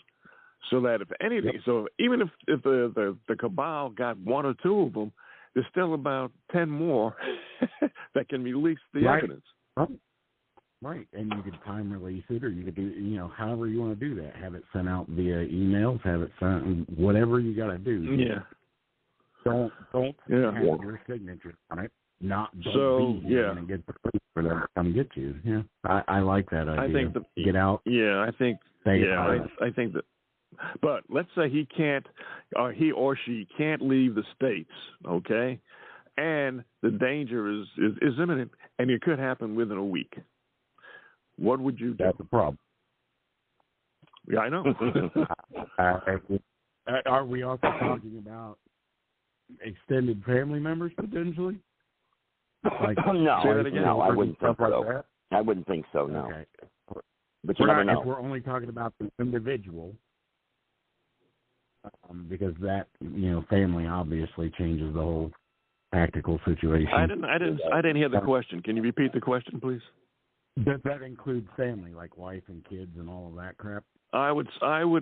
so that if anything, so even if the cabal got 1 or 2 of them, there's still about 10 more that can release the evidence. Right, and you could time release it, or you could do, however you want to do that. Have it sent out via emails, have it sent, whatever you got to do. Yeah. Don't have your signature on it. And get the police for them to come get you. Yeah, I like that idea. I think get out. Yeah, I think. I think that. But let's say he can't, or he or she can't leave the States. Okay, and the danger is imminent, and it could happen within a week. What would you do? That's the problem. Yeah, I know. Are we also talking about extended family members potentially? Like, no, I wouldn't think like so. That? I wouldn't think so, no. Okay. But you never know. If we're only talking about the individual, because that, family obviously changes the whole tactical situation. I didn't hear the question. Can you repeat the question, please? Does that include family, like wife and kids and all of that crap? I would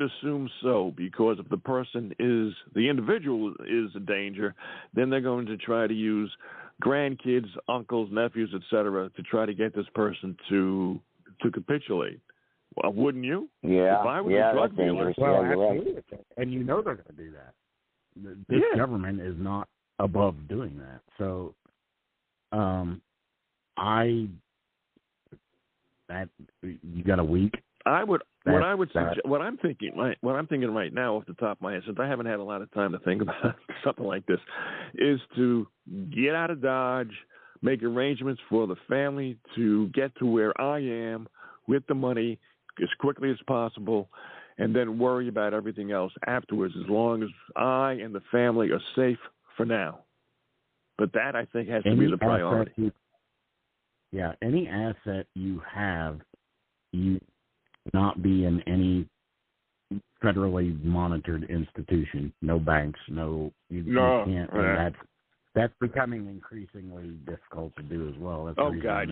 assume so, because if the individual is a danger, then they're going to try to use grandkids, uncles, nephews, etc., to try to get this person to capitulate. Well, wouldn't you? Yeah. If I was a drug dealer, well, absolutely. Right. And you know they're going to do that. This government is not above doing that. So, you got a week. What I'm thinking right now off the top of my head, since I haven't had a lot of time to think about something like this, is to get out of Dodge, make arrangements for the family to get to where I am with the money as quickly as possible, and then worry about everything else afterwards, as long as I and the family are safe for now. But that, I think, has to be the priority. Any asset you have, you not be in any federally monitored institution. No banks, you can't. And that's becoming increasingly difficult to do as well. That's God,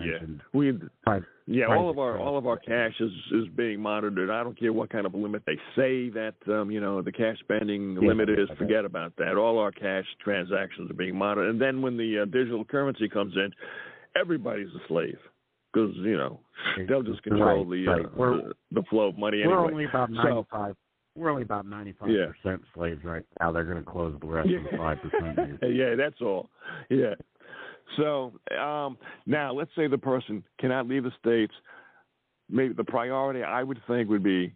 yeah. All of our cash is being monitored. I don't care what kind of a limit they say that the cash spending limit is. Forget about that. All our cash transactions are being monitored. And then when the digital currency comes in, everybody's a slave, because they'll just control the flow of money anyway. We're only about 95. We're only about 95% slaves right now. They're going to close the rest of the 5%. Yeah, that's all. Yeah. So now let's say the person cannot leave the States. Maybe the priority, I would think, would be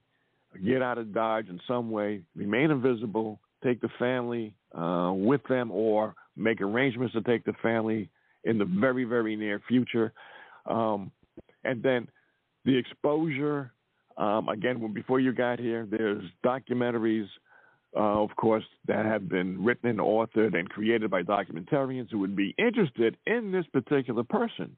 get out of Dodge in some way, remain invisible, take the family with them, or make arrangements to take the family in the very, very near future. And then the exposure, again, before you got here, there's documentaries, of course, that have been written and authored and created by documentarians who would be interested in this particular person.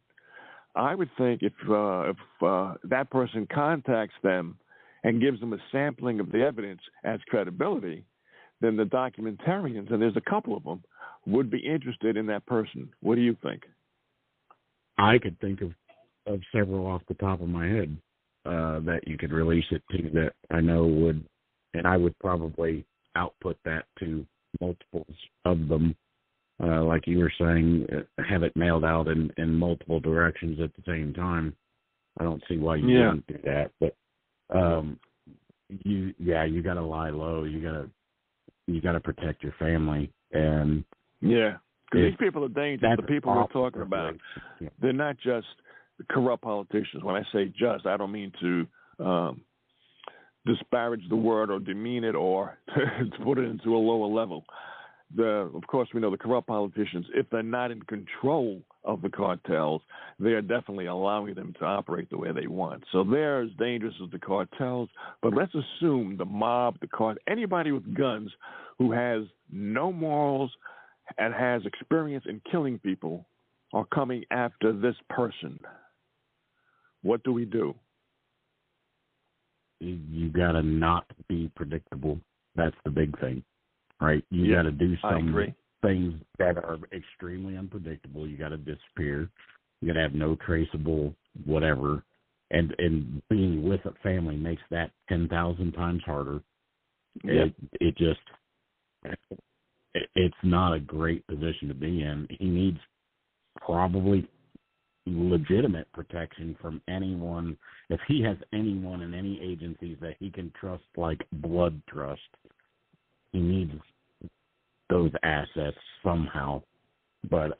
I would think if that person contacts them and gives them a sampling of the evidence as credibility, then the documentarians, and there's a couple of them, would be interested in that person. What do you think? I could think of several off the top of my head that you could release it to that I know would, and I would probably output that to multiples of them. Like you were saying, have it mailed out in multiple directions at the same time. I don't see why you wouldn't do that. But you got to lie low. You got to protect your family. And because these people are dangerous. The people we're talking about, they're not just corrupt politicians. When I say just, I don't mean to disparage the word or demean it or to put it into a lower level. Of course, we know the corrupt politicians, if they're not in control of the cartels, they are definitely allowing them to operate the way they want. So they're as dangerous as the cartels, but let's assume the mob, anybody with guns who has no morals and has experience in killing people are coming after this person. What do we do? You got to not be predictable. That's the big thing. Right, you got to do some things that are extremely unpredictable. You got to disappear. You got to have no traceable whatever, and being with a family makes that 10,000 times harder. Yep. It's not a great position to be in. He needs probably legitimate protection from anyone. If he has anyone in any agencies that he can trust, like blood trust, he needs those assets somehow. But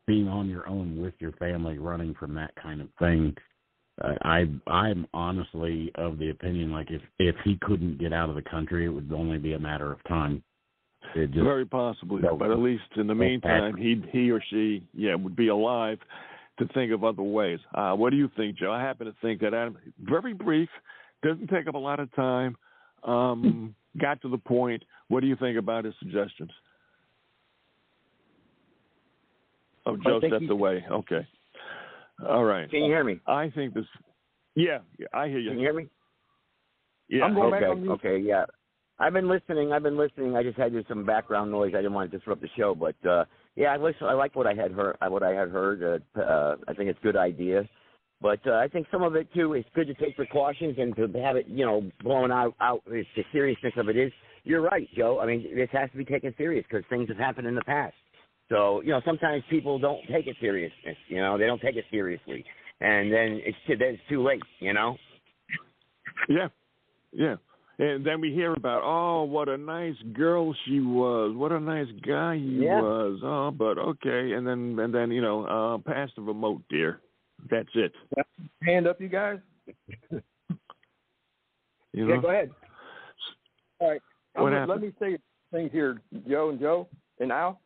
being on your own with your family, running from that kind of thing, I'm honestly of the opinion, like if he couldn't get out of the country, it would only be a matter of time. Very possibly, but at least in the meantime, he or she, would be alive to think of other ways. What do you think, Joe? I happen to think that Adam, very brief, doesn't take up a lot of time, got to the point. What do you think about his suggestions? Oh, Joe stepped away. Okay. All right. Can you hear me? I think this. Yeah, I hear you. Can you hear me? Yeah. I'm going back on mute. Okay. Yeah. I've been listening. I just had some background noise. I didn't want to disrupt the show, but yeah, I like what I had heard. I think it's a good idea, but I think some of it too is good to take precautions and to have it, blown out. The seriousness of it is. You're right, Joe. I mean, this has to be taken serious because things have happened in the past. So sometimes people don't take it serious. They don't take it seriously, and then it's too late. Yeah. Yeah. And then we hear about, oh, what a nice girl she was. What a nice guy he was. Oh, but okay. And then pass the remote, dear. That's it. Hand up, you guys. Yeah, go ahead. All right. Let me say things here, Joe and Al.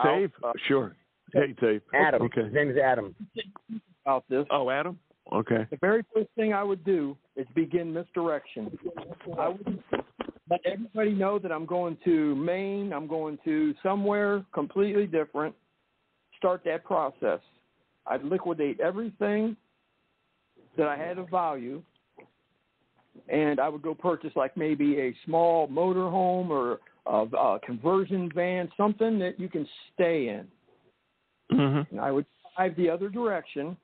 Dave? Sure. Hey, Dave. Adam. Okay. His name is Adam. About this. Oh, Adam? Okay. The very first thing I would do is begin misdirection. I would let everybody know that I'm going to Maine, I'm going to somewhere completely different. Start that process. I'd liquidate everything that I had of value, and I would go purchase like maybe a small motorhome or a conversion van, something that you can stay in. Mm-hmm. And I would drive the other direction,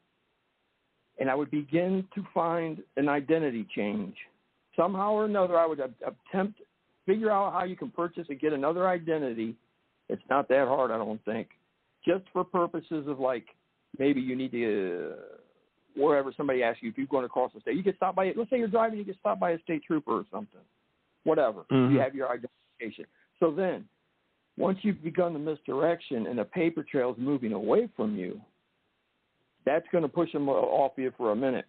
and I would begin to find an identity change. Somehow or another, I would attempt to figure out how you can purchase and get another identity. It's not that hard, I don't think. Just for purposes of, like, maybe you need to, wherever somebody asks you if you're going across the state. You get stopped by, let's say you're driving, you get stopped by a state trooper or something. Whatever. Mm-hmm. You have your identification. So then, once you've begun the misdirection and the paper trail is moving away from you, that's going to push them off you for a minute.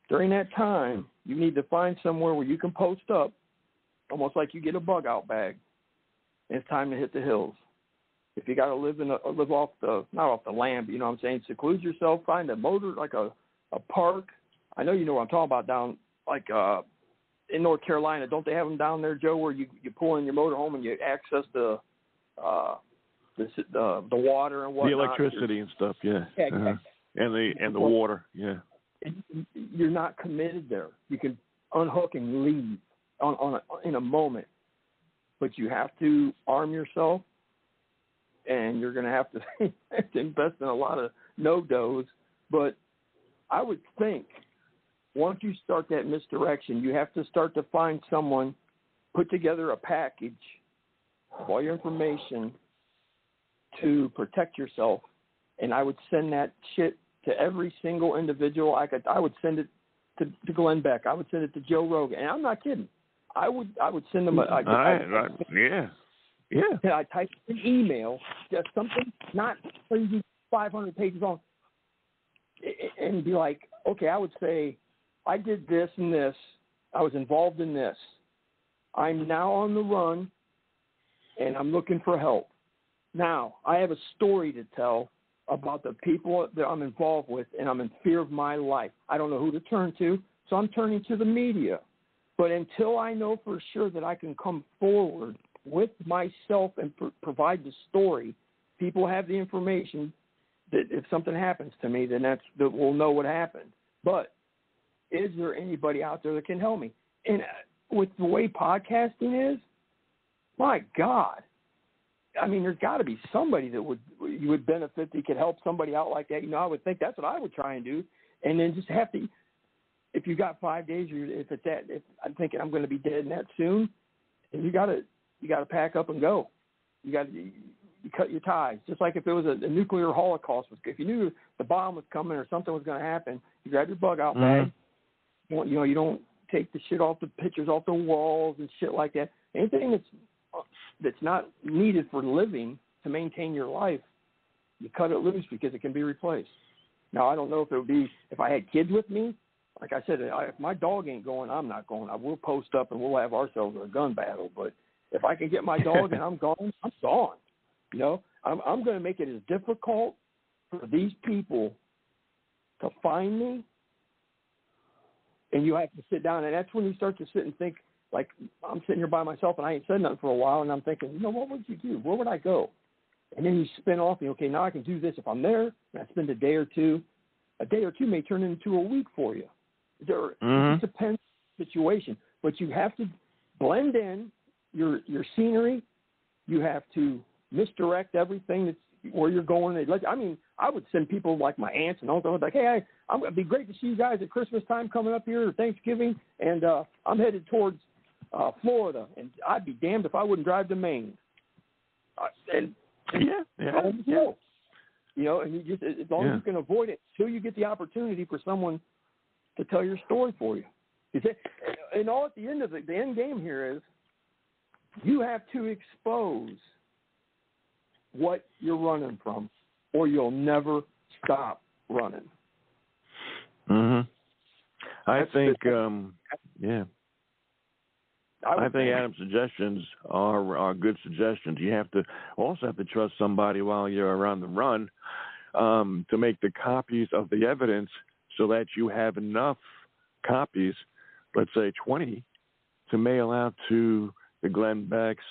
During that time, you need to find somewhere where you can post up, almost like you get a bug-out bag, and it's time to hit the hills. If you got to live off the, not off the land, but you know what I'm saying, seclude yourself, find a motor, like a park. I know you know what I'm talking about down, like in North Carolina. Don't they have them down there, Joe, where you pull in your motorhome and you access the water and whatnot? The electricity and stuff, yeah. Yeah, And the water, yeah. You're not committed there. You can unhook and leave in a moment, but you have to arm yourself, and you're going to have to invest in a lot of no-dos. But I would think once you start that misdirection, you have to start to find someone, put together a package of all your information to protect yourself, and I would send that shit to every single individual I would send it to Glenn Beck. I would send it to Joe Rogan, and I'm not kidding. I would send them yeah. I type an email, just something not crazy, 500 pages long, and be like, okay, I would say, I did this and this. I was involved in this. I'm now on the run, and I'm looking for help. Now, I have a story to tell about the people that I'm involved with, and I'm in fear of my life. I don't know who to turn to, so I'm turning to the media. But until I know for sure that I can come forward with myself and provide the story, people have the information that if something happens to me, then that we'll know what happened. But is there anybody out there that can help me? And with the way podcasting is, my God, I mean, there's got to be somebody that you would benefit that could help somebody out like that. I would think that's what I would try and do, and then just have to. If you got 5 days, if I'm thinking I'm going to be dead in that soon, and you got to pack up and go. You cut your ties. Just like if it was a nuclear holocaust, if you knew the bomb was coming or something was going to happen, you grab your bug-out bag. You don't take the shit off the pictures off the walls and shit like that. Anything that's not needed for living to maintain your life, you cut it loose because it can be replaced. Now, I don't know if it would be if I had kids with me. Like I said, if my dog ain't going, I'm not going. I will post up and we'll have ourselves a gun battle. But if I can get my dog and I'm gone, I'm gone. I'm going to make it as difficult for these people to find me. And you have to sit down, and that's when you start to sit and think, like I'm sitting here by myself and I ain't said nothing for a while, and I'm thinking, what would you do? Where would I go? And then you spin off, okay, now I can do this. If I'm there and I spend a day or two may turn into a week for you. It just depends on the situation. But you have to blend in your scenery. You have to misdirect everything that's where you're going. I mean, I would send people like my aunts and uncles, like, hey, it'd be great to see you guys at Christmas time coming up here or Thanksgiving, and I'm headed towards Florida, and I'd be damned if I wouldn't drive to Maine. You know, and you just, as long as you can avoid it, till you get the opportunity for someone to tell your story for you. And all at the end of it, the end game here is you have to expose what you're running from, or you'll never stop running. I think Adam's suggestions are good suggestions. You have to trust somebody while you're on the run to make the copies of the evidence so that you have enough copies, let's say 20, to mail out to the Glenn Becks,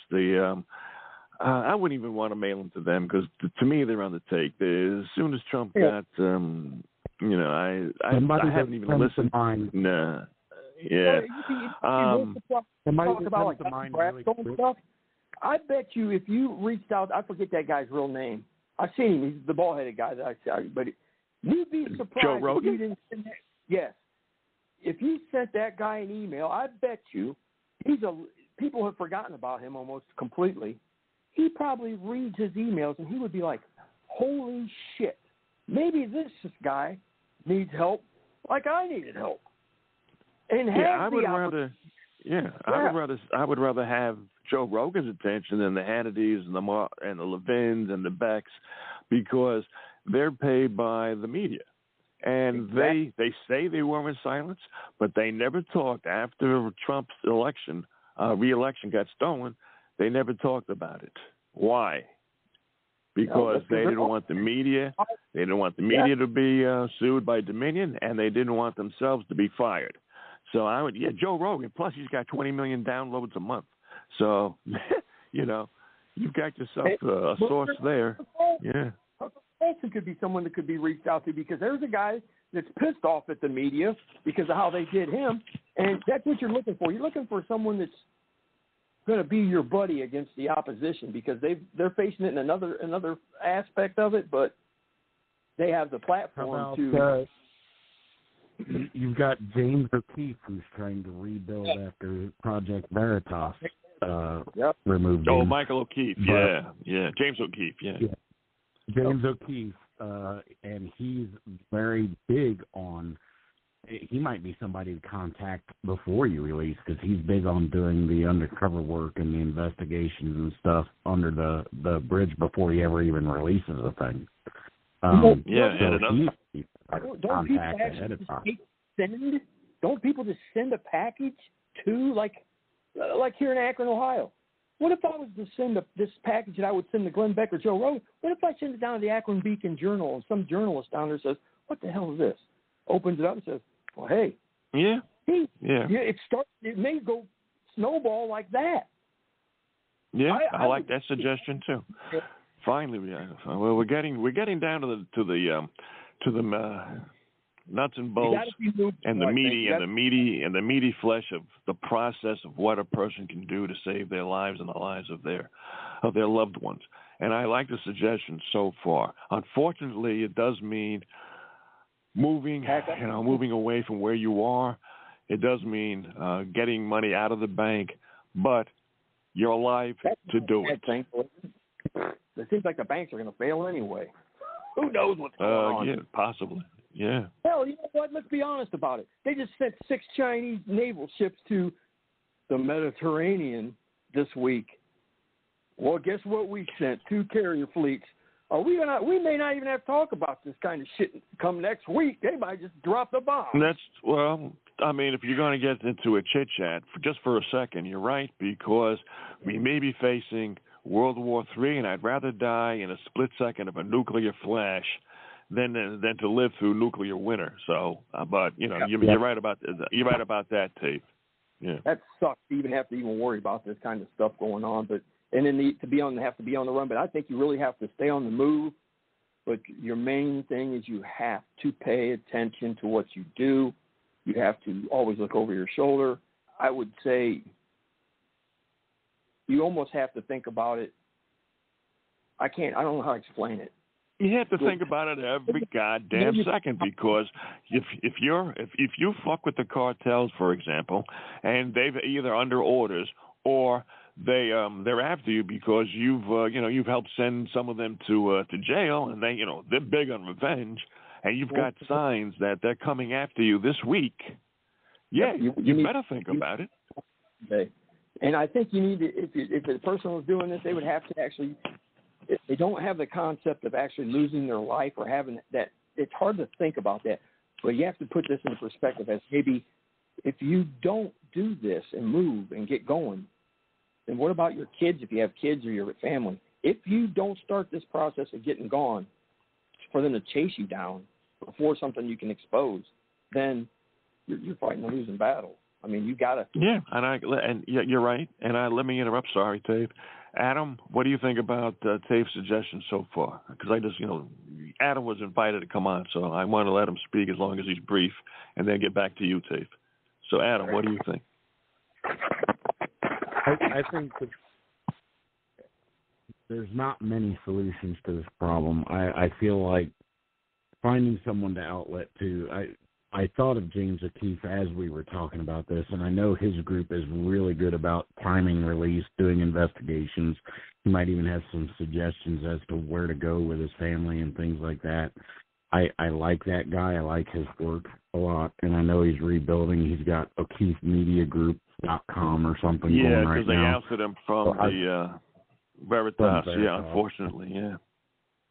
I wouldn't even want to mail them to them because to me they're on the take. As soon as Trump got, I haven't even listened. Nah. Yeah. Talk about like stuff. I bet you if you reached out, I forget that guy's real name. I've seen him. He's the bald-headed guy that I saw. But you'd be surprised Joe Rogan? if you didn't send that. Yes. If you sent that guy an email, I bet you people have forgotten about him almost completely. He probably reads his emails and he would be like, holy shit, maybe this guy needs help like I needed help. And I would rather have Joe Rogan's attention than the Hannitys and the Levins and the Becks, because they're paid by the media, and they say they were in silence, but they never talked after Trump's re-election got stolen. They never talked about it. Why? Because they didn't want the media. They didn't want the media to be sued by Dominion, and they didn't want themselves to be fired. So Joe Rogan. Plus, he's got 20 million downloads a month. So, you've got yourself a source there. Yeah. Olson could be someone that could be reached out to, because there's a guy that's pissed off at the media because of how they did him, and that's what you're looking for. You're looking for someone that's going to be your buddy against the opposition, because they're facing it in another aspect of it, but they have the platform to. You've got James O'Keefe, who's trying to rebuild after Project Veritas removed. Oh, Michael O'Keefe, James O'Keefe, James O'Keefe, and he's very big on. He might be somebody to contact before you release, because he's big on doing the undercover work and the investigations and stuff under the bridge before he ever even releases a thing. Don't people just send a package to, like here in Akron, Ohio? What if I was to send this package that I would send to Glenn Beck or Joe Rogan? What if I send it down to the Akron Beacon Journal, and some journalist down there says, "What the hell is this?" Opens it up and says, "Well, hey, it may go snowball like that." Yeah, I like that suggestion too. Yeah. Finally, we're getting down to the nuts and bolts and the meaty flesh of the process of what a person can do to save their lives and the lives of their loved ones. And I like the suggestion so far. Unfortunately, it does mean moving away from where you are. It does mean getting money out of the bank, but you're alive to do it. It seems like the banks are going to fail anyway. Who knows what's going on? Yeah, possibly. Yeah. Hell, you know what? Let's be honest about it. They just sent 6 Chinese naval ships to the Mediterranean this week. Well, guess what we sent? 2 carrier fleets. We may not even have to talk about this kind of shit come next week. They might just drop the bomb. If you're going to get into a chit-chat, just for a second, you're right, because we may be facing World War III, and I'd rather die in a split second of a nuclear flash than to live through nuclear winter. So, you're right about that, Tate. Yeah. That sucks to even have to worry about this kind of stuff going on. But and then have to be on the run. But I think you really have to stay on the move. But your main thing is you have to pay attention to what you do. You have to always look over your shoulder. I would say you almost have to think about it. I don't know how to explain it. You have to think about it every goddamn second, because if you fuck with the cartels, for example, and they've either under orders or they're after you because you've helped send some of them to jail, and they're big on revenge, and you've got signs that they're coming after you this week. Yeah, you better think about it. Okay. And I think you need to, if the person was doing this, they would have to actually. If they don't have the concept of actually losing their life or having that, it's hard to think about that. But you have to put this into perspective as maybe if you don't do this and move and get going, then what about your kids if you have kids or your family? If you don't start this process of getting gone for them to chase you down before something you can expose, then you're fighting a losing battle. I mean, you got to. Yeah, and you're right. And let me interrupt. Sorry, Dave. Adam, what do you think about Tave's suggestion so far? Because Adam was invited to come on, so I want to let him speak as long as he's brief, and then get back to you, Tave. So, Adam, what do you think? I think that there's not many solutions to this problem. I feel like finding someone to outlet to. I thought of James O'Keefe as we were talking about this, and I know his group is really good about timing release, doing investigations. He might even have some suggestions as to where to go with his family and things like that. I like that guy. I like his work a lot, and I know he's rebuilding. He's got O'KeefeMediaGroup.com or something going right now. Yeah, because they ousted him from the Veritas. Yeah, unfortunately, yeah.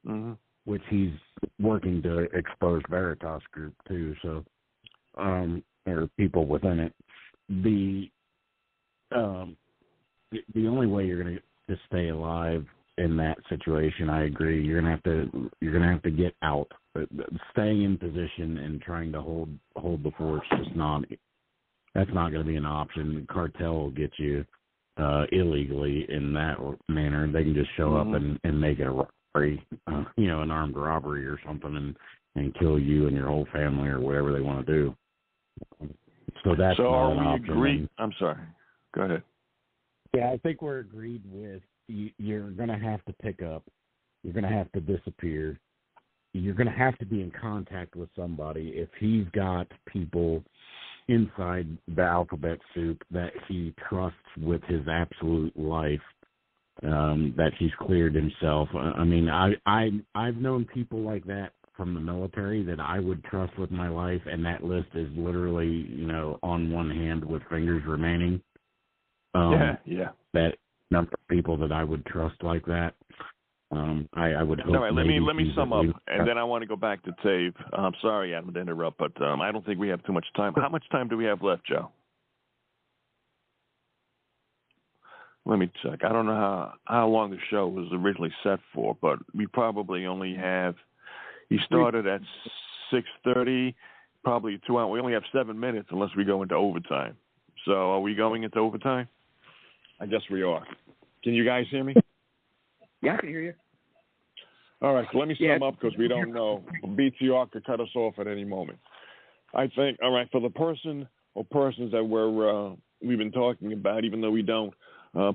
Mm-hmm. Which he's working to expose Veritas Group too, so or people within it. The only way you're going to stay alive in that situation, I agree. You're gonna have to get out. But staying in position and trying to hold the fort is that's not going to be an option. The cartel will get you illegally in that manner. They can just show up and make it a an armed robbery or something, and kill you and your whole family or whatever they want to do. So that's not an option. Agreed? I'm sorry. Go ahead. Yeah, I think we're agreed with. You're going to have to pick up. You're going to have to disappear. You're going to have to be in contact with somebody. If he's got people inside the alphabet soup that he trusts with his absolute life, that he's cleared himself. I mean, I've known people like that from the military that I would trust with my life, and that list is literally, on one hand with fingers remaining. Yeah. That number of people that I would trust like that. I would hope. All right, let me sum up, and then I want to go back to Tave. I'm sorry, Adam, to interrupt, but I don't think we have too much time. How much time do we have left, Joe? Let me check. I don't know how long the show was originally set for, but we probably only have. He started at 6:30, probably 2 hours. We only have 7 minutes unless we go into overtime. So are we going into overtime? I guess we are. Can you guys hear me? Yeah, I can hear you. All right, so let me sum up because we don't know. BTR could cut us off at any moment. I think, all right, for the person or persons that we've been talking about, even though we don't,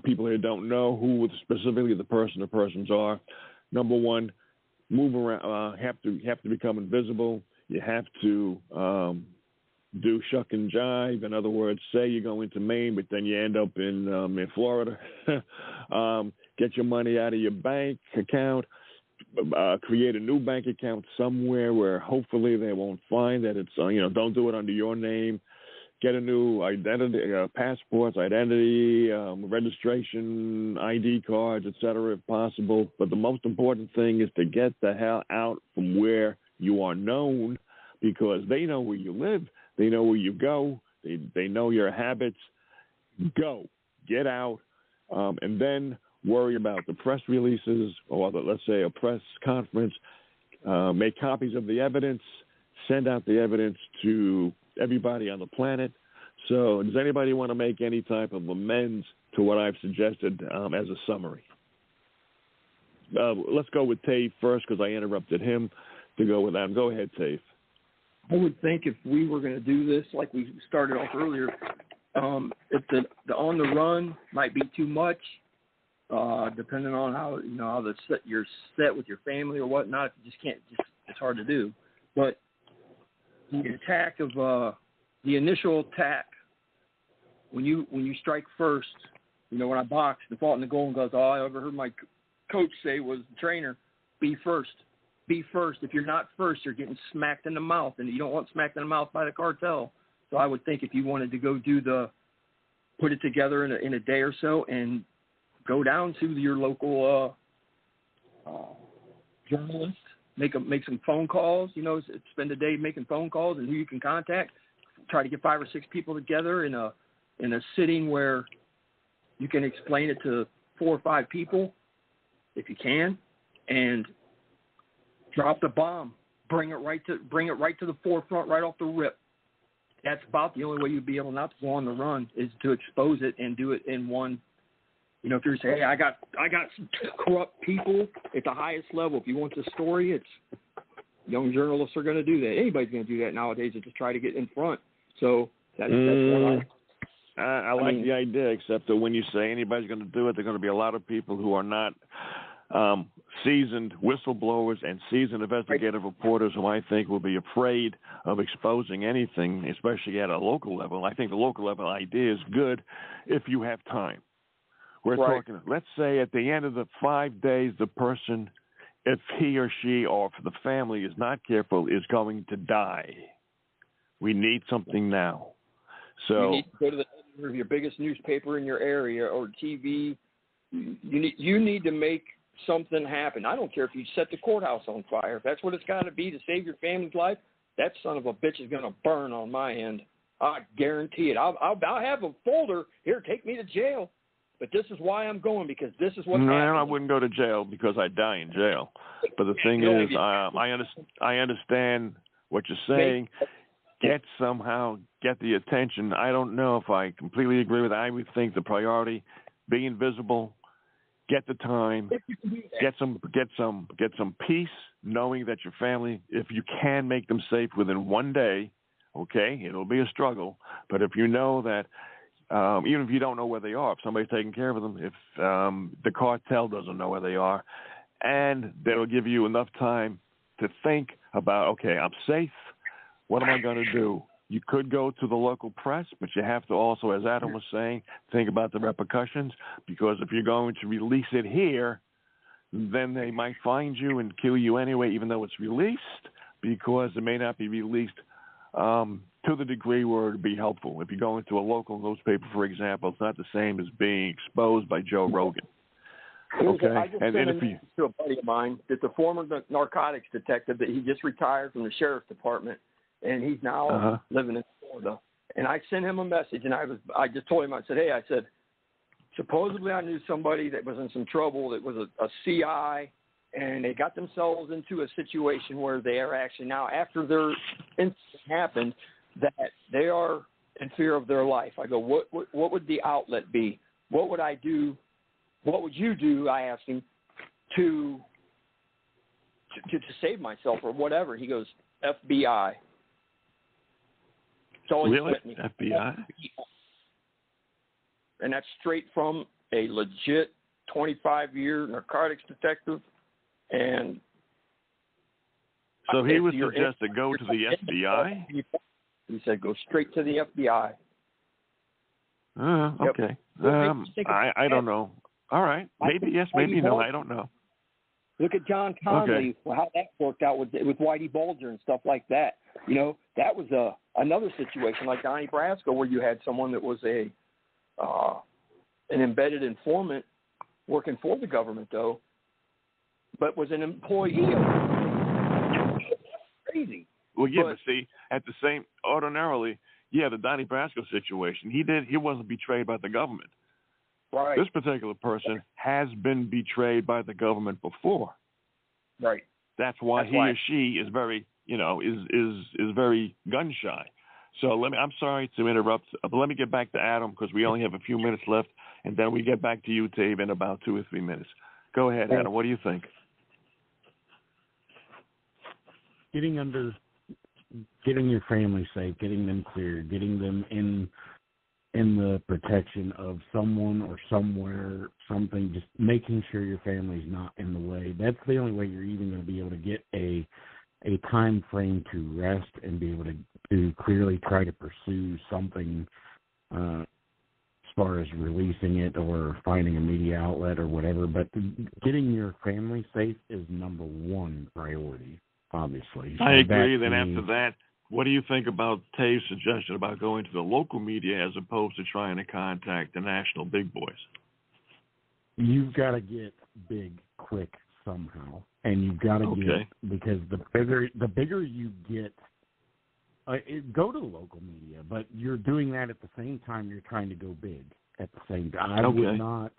people here don't know who specifically the person or persons are. Number one, move around. Have to become invisible. You have to do shuck and jive. In other words, say you're going to Maine, but then you end up in Florida. Get your money out of your bank account. Create a new bank account somewhere where hopefully they won't find that it's don't do it under your name. Get a new identity, passports, identity, registration, ID cards, etc., if possible. But the most important thing is to get the hell out from where you are known, because they know where you live, they know where you go, they know your habits. Go, get out, and then worry about the press releases, or let's say a press conference. Make copies of the evidence, send out the evidence to everybody on the planet So does anybody want to make any type of amends to what I've suggested as a summary? Let's go with Tafe first because I interrupted him to go with that. Go ahead, Tafe. I would think if we were going to do this like we started off earlier, if the on the run might be too much, depending on how you're set with your family or whatnot. You just can't. It's hard to do. But the attack of the initial attack, when you strike first, when I boxed and fought in the Golden Gloves, all I ever heard my coach say was, the trainer, be first. Be first. If you're not first, you're getting smacked in the mouth, and you don't want smacked in the mouth by the cartel. So I would think if you wanted to go put it together in a day or so and go down to your local journalist, make some phone calls, spend a day making phone calls and who you can contact, try to get 5 or 6 people together in a sitting where you can explain it to 4 or 5 people if you can, and drop the bomb. Bring it right to the forefront, right off the rip. That's about the only way you'd be able not to go on the run, is to expose it and do it in one. If you're saying, hey, I got some corrupt people at the highest level. If you want the story, it's young journalists are going to do that. Anybody's going to do that nowadays, is to try to get in front. So that's what I like the idea, except that when you say anybody's going to do it, there are going to be a lot of people who are not seasoned whistleblowers and seasoned investigative reporters who I think will be afraid of exposing anything, especially at a local level. I think the local level idea is good if you have time. We're talking, let's say at the end of the 5 days, the person, if he or she or if the family is not careful, is going to die. We need something now. So you need to go to the editor of your biggest newspaper in your area or TV. You need to make something happen. I don't care if you set the courthouse on fire. If that's what it's got to be to save your family's life, that son of a bitch is going to burn on my end. I guarantee it. I'll have a folder here. Take me to jail. But this is why I'm going, because this is what's happening. I wouldn't go to jail because I'd die in jail. But the thing is, I understand what you're saying. Get the attention. I don't know if I completely agree with that. I would think the priority, be invisible, get the time, get some peace, knowing that your family, if you can make them safe within 1 day, okay, it'll be a struggle. But if you know that, even if you don't know where they are, if somebody's taking care of them, if the cartel doesn't know where they are, and that'll give you enough time to think about, okay, I'm safe. What am I going to do? You could go to the local press, but you have to also, as Adam was saying, think about the repercussions, because if you're going to release it here, then they might find you and kill you anyway, even though it's released, because it may not be released to the degree where it would be helpful. If you go into a local newspaper, for example, it's not the same as being exposed by Joe Rogan. Okay, I just sent a message to a buddy of mine that's a former narcotics detective that he just retired from the sheriff's department, and he's now living in Florida. And I sent him a message, and I just told him, I said, supposedly I knew somebody that was in some trouble that was a CI, and they got themselves into a situation where they are actually now, after their incident happened, that they are in fear of their life. I go, what would the outlet be? What would I do? What would you do, I asked him, to save myself or whatever? He goes, FBI. Really? FBI? And that's straight from a legit 25-year narcotics detective. And so he would suggest to go to the FBI? He said, go straight to the FBI. Okay. I don't know. All right. Maybe yes, maybe no. I don't know. Look at John Conley, how that worked out with Whitey Bulger and stuff like that. That was another situation like Donnie Brasco, where you had someone that was an embedded informant working for the government, though, but was an employee. Crazy. Well, yeah, but see, at the same, ordinarily, the Donnie Brasco situation, he wasn't betrayed by the government. Right. This particular person has been betrayed by the government before. Right. That's why he or she is very, is very gun shy. So I'm sorry to interrupt, but let me get back to Adam because we only have a few minutes left, and then we get back to you, Dave, in about 2 or 3 minutes. Go ahead, Adam. What do you think? Getting your family safe, getting them clear, getting them in the protection of someone or somewhere, something, just making sure your family's not in the way. That's the only way you're even going to be able to get a time frame to rest and be able to clearly try to pursue something as far as releasing it or finding a media outlet or whatever. But getting your family safe is number one priority, obviously. I agree. Then after that, what do you think about Tave's suggestion about going to the local media as opposed to trying to contact the national big boys? You've got to get big quick somehow, and you've got to get, because the bigger you get, go to the local media, but you're doing that at the same time you're trying to go big at the same time.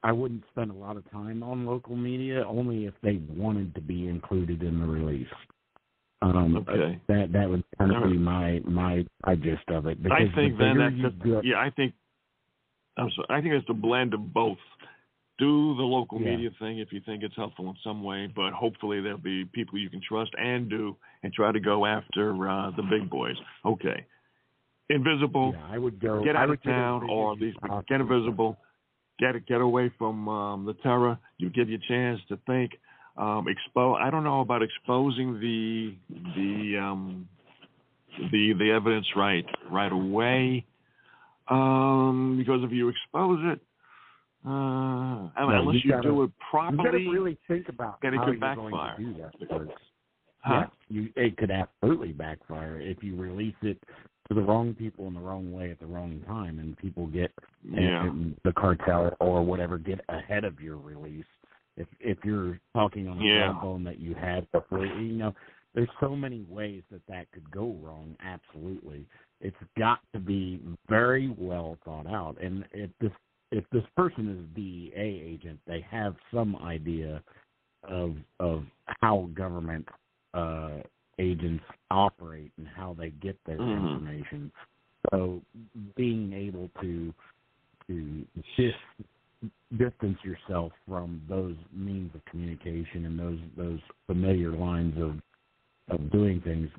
I wouldn't spend a lot of time on local media, only if they wanted to be included in the release. That would kind of be my gist of it. I think then I think it's a blend of both. Do the local media thing if you think it's helpful in some way, but hopefully there'll be people you can trust and try to go after the big boys. Okay. Invisible. Yeah, I would go. Get out of town, or at least get invisible. Get away from the terror. You give you a chance to think. I don't know about exposing the evidence right away, because if you expose it, unless you do it properly, you got to really think about how you're backfire. Going to do that. Because, it could absolutely backfire if you release it to the wrong people in the wrong way at the wrong time, and people get the cartel or whatever get ahead of your release. If you're talking on a cell phone that you had before, there's so many ways that could go wrong. Absolutely, it's got to be very well thought out. And if this person is a DEA agent, they have some idea of how government agents operate and how they get their information. So being able to distance yourself from those means of communication and those familiar lines of doing things,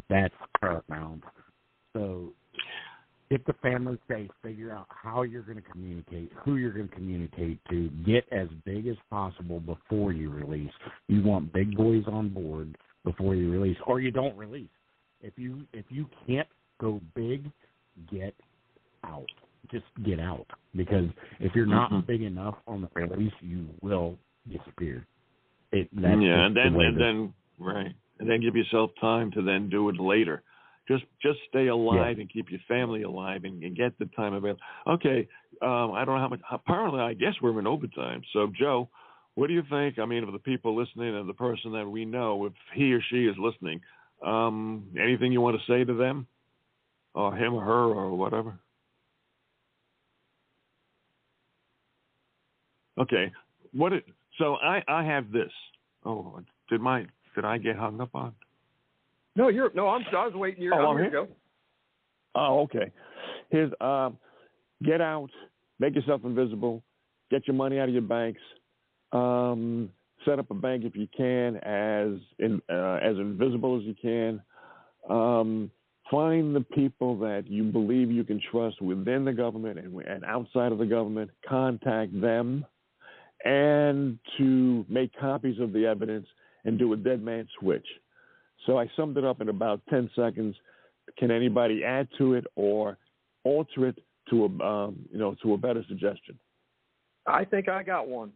that's paramount. So get the family safe, figure out how you're going to communicate, who you're going to communicate to, get as big as possible before you release. You want big boys on board before you release, or you don't release. If you can't go big, get out. Just get out, because if you're not big enough on the release, you will disappear. And then give yourself time to then do it later. Just stay alive and keep your family alive and get the time available. Okay, I don't know how much. Apparently, I guess we're in overtime. So, Joe, what do you think? I mean, of the people listening and the person that we know, if he or she is listening, anything you want to say to them, or him or her or whatever? Okay. So I have this. Oh, did I get hung up on? No, I was waiting. I'm here. Go. Oh, okay. Here's get out, make yourself invisible, get your money out of your banks, set up a bank if you can as invisible as you can. Find the people that you believe you can trust within the government and outside of the government. Contact them, and to make copies of the evidence and do a dead man switch. So I summed it up in about 10 seconds. Can anybody add to it or alter it to a better suggestion? I think I got one.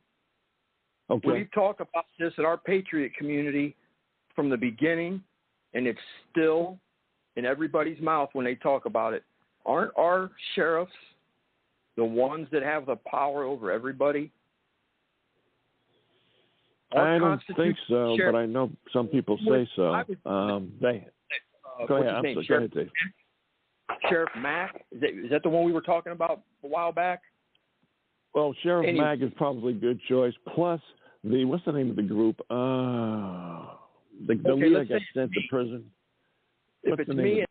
Okay. We've talked about this in our Patriot community from the beginning, and it's still in everybody's mouth when they talk about it. Aren't our sheriffs the ones that have the power over everybody? I don't think so, but I know some people say so. Go ahead, Dave. Sheriff Mack, is that the one we were talking about a while back? Well, Sheriff Mack is probably a good choice. Plus, what's the name of the group? The leader that got sent to prison. If it's me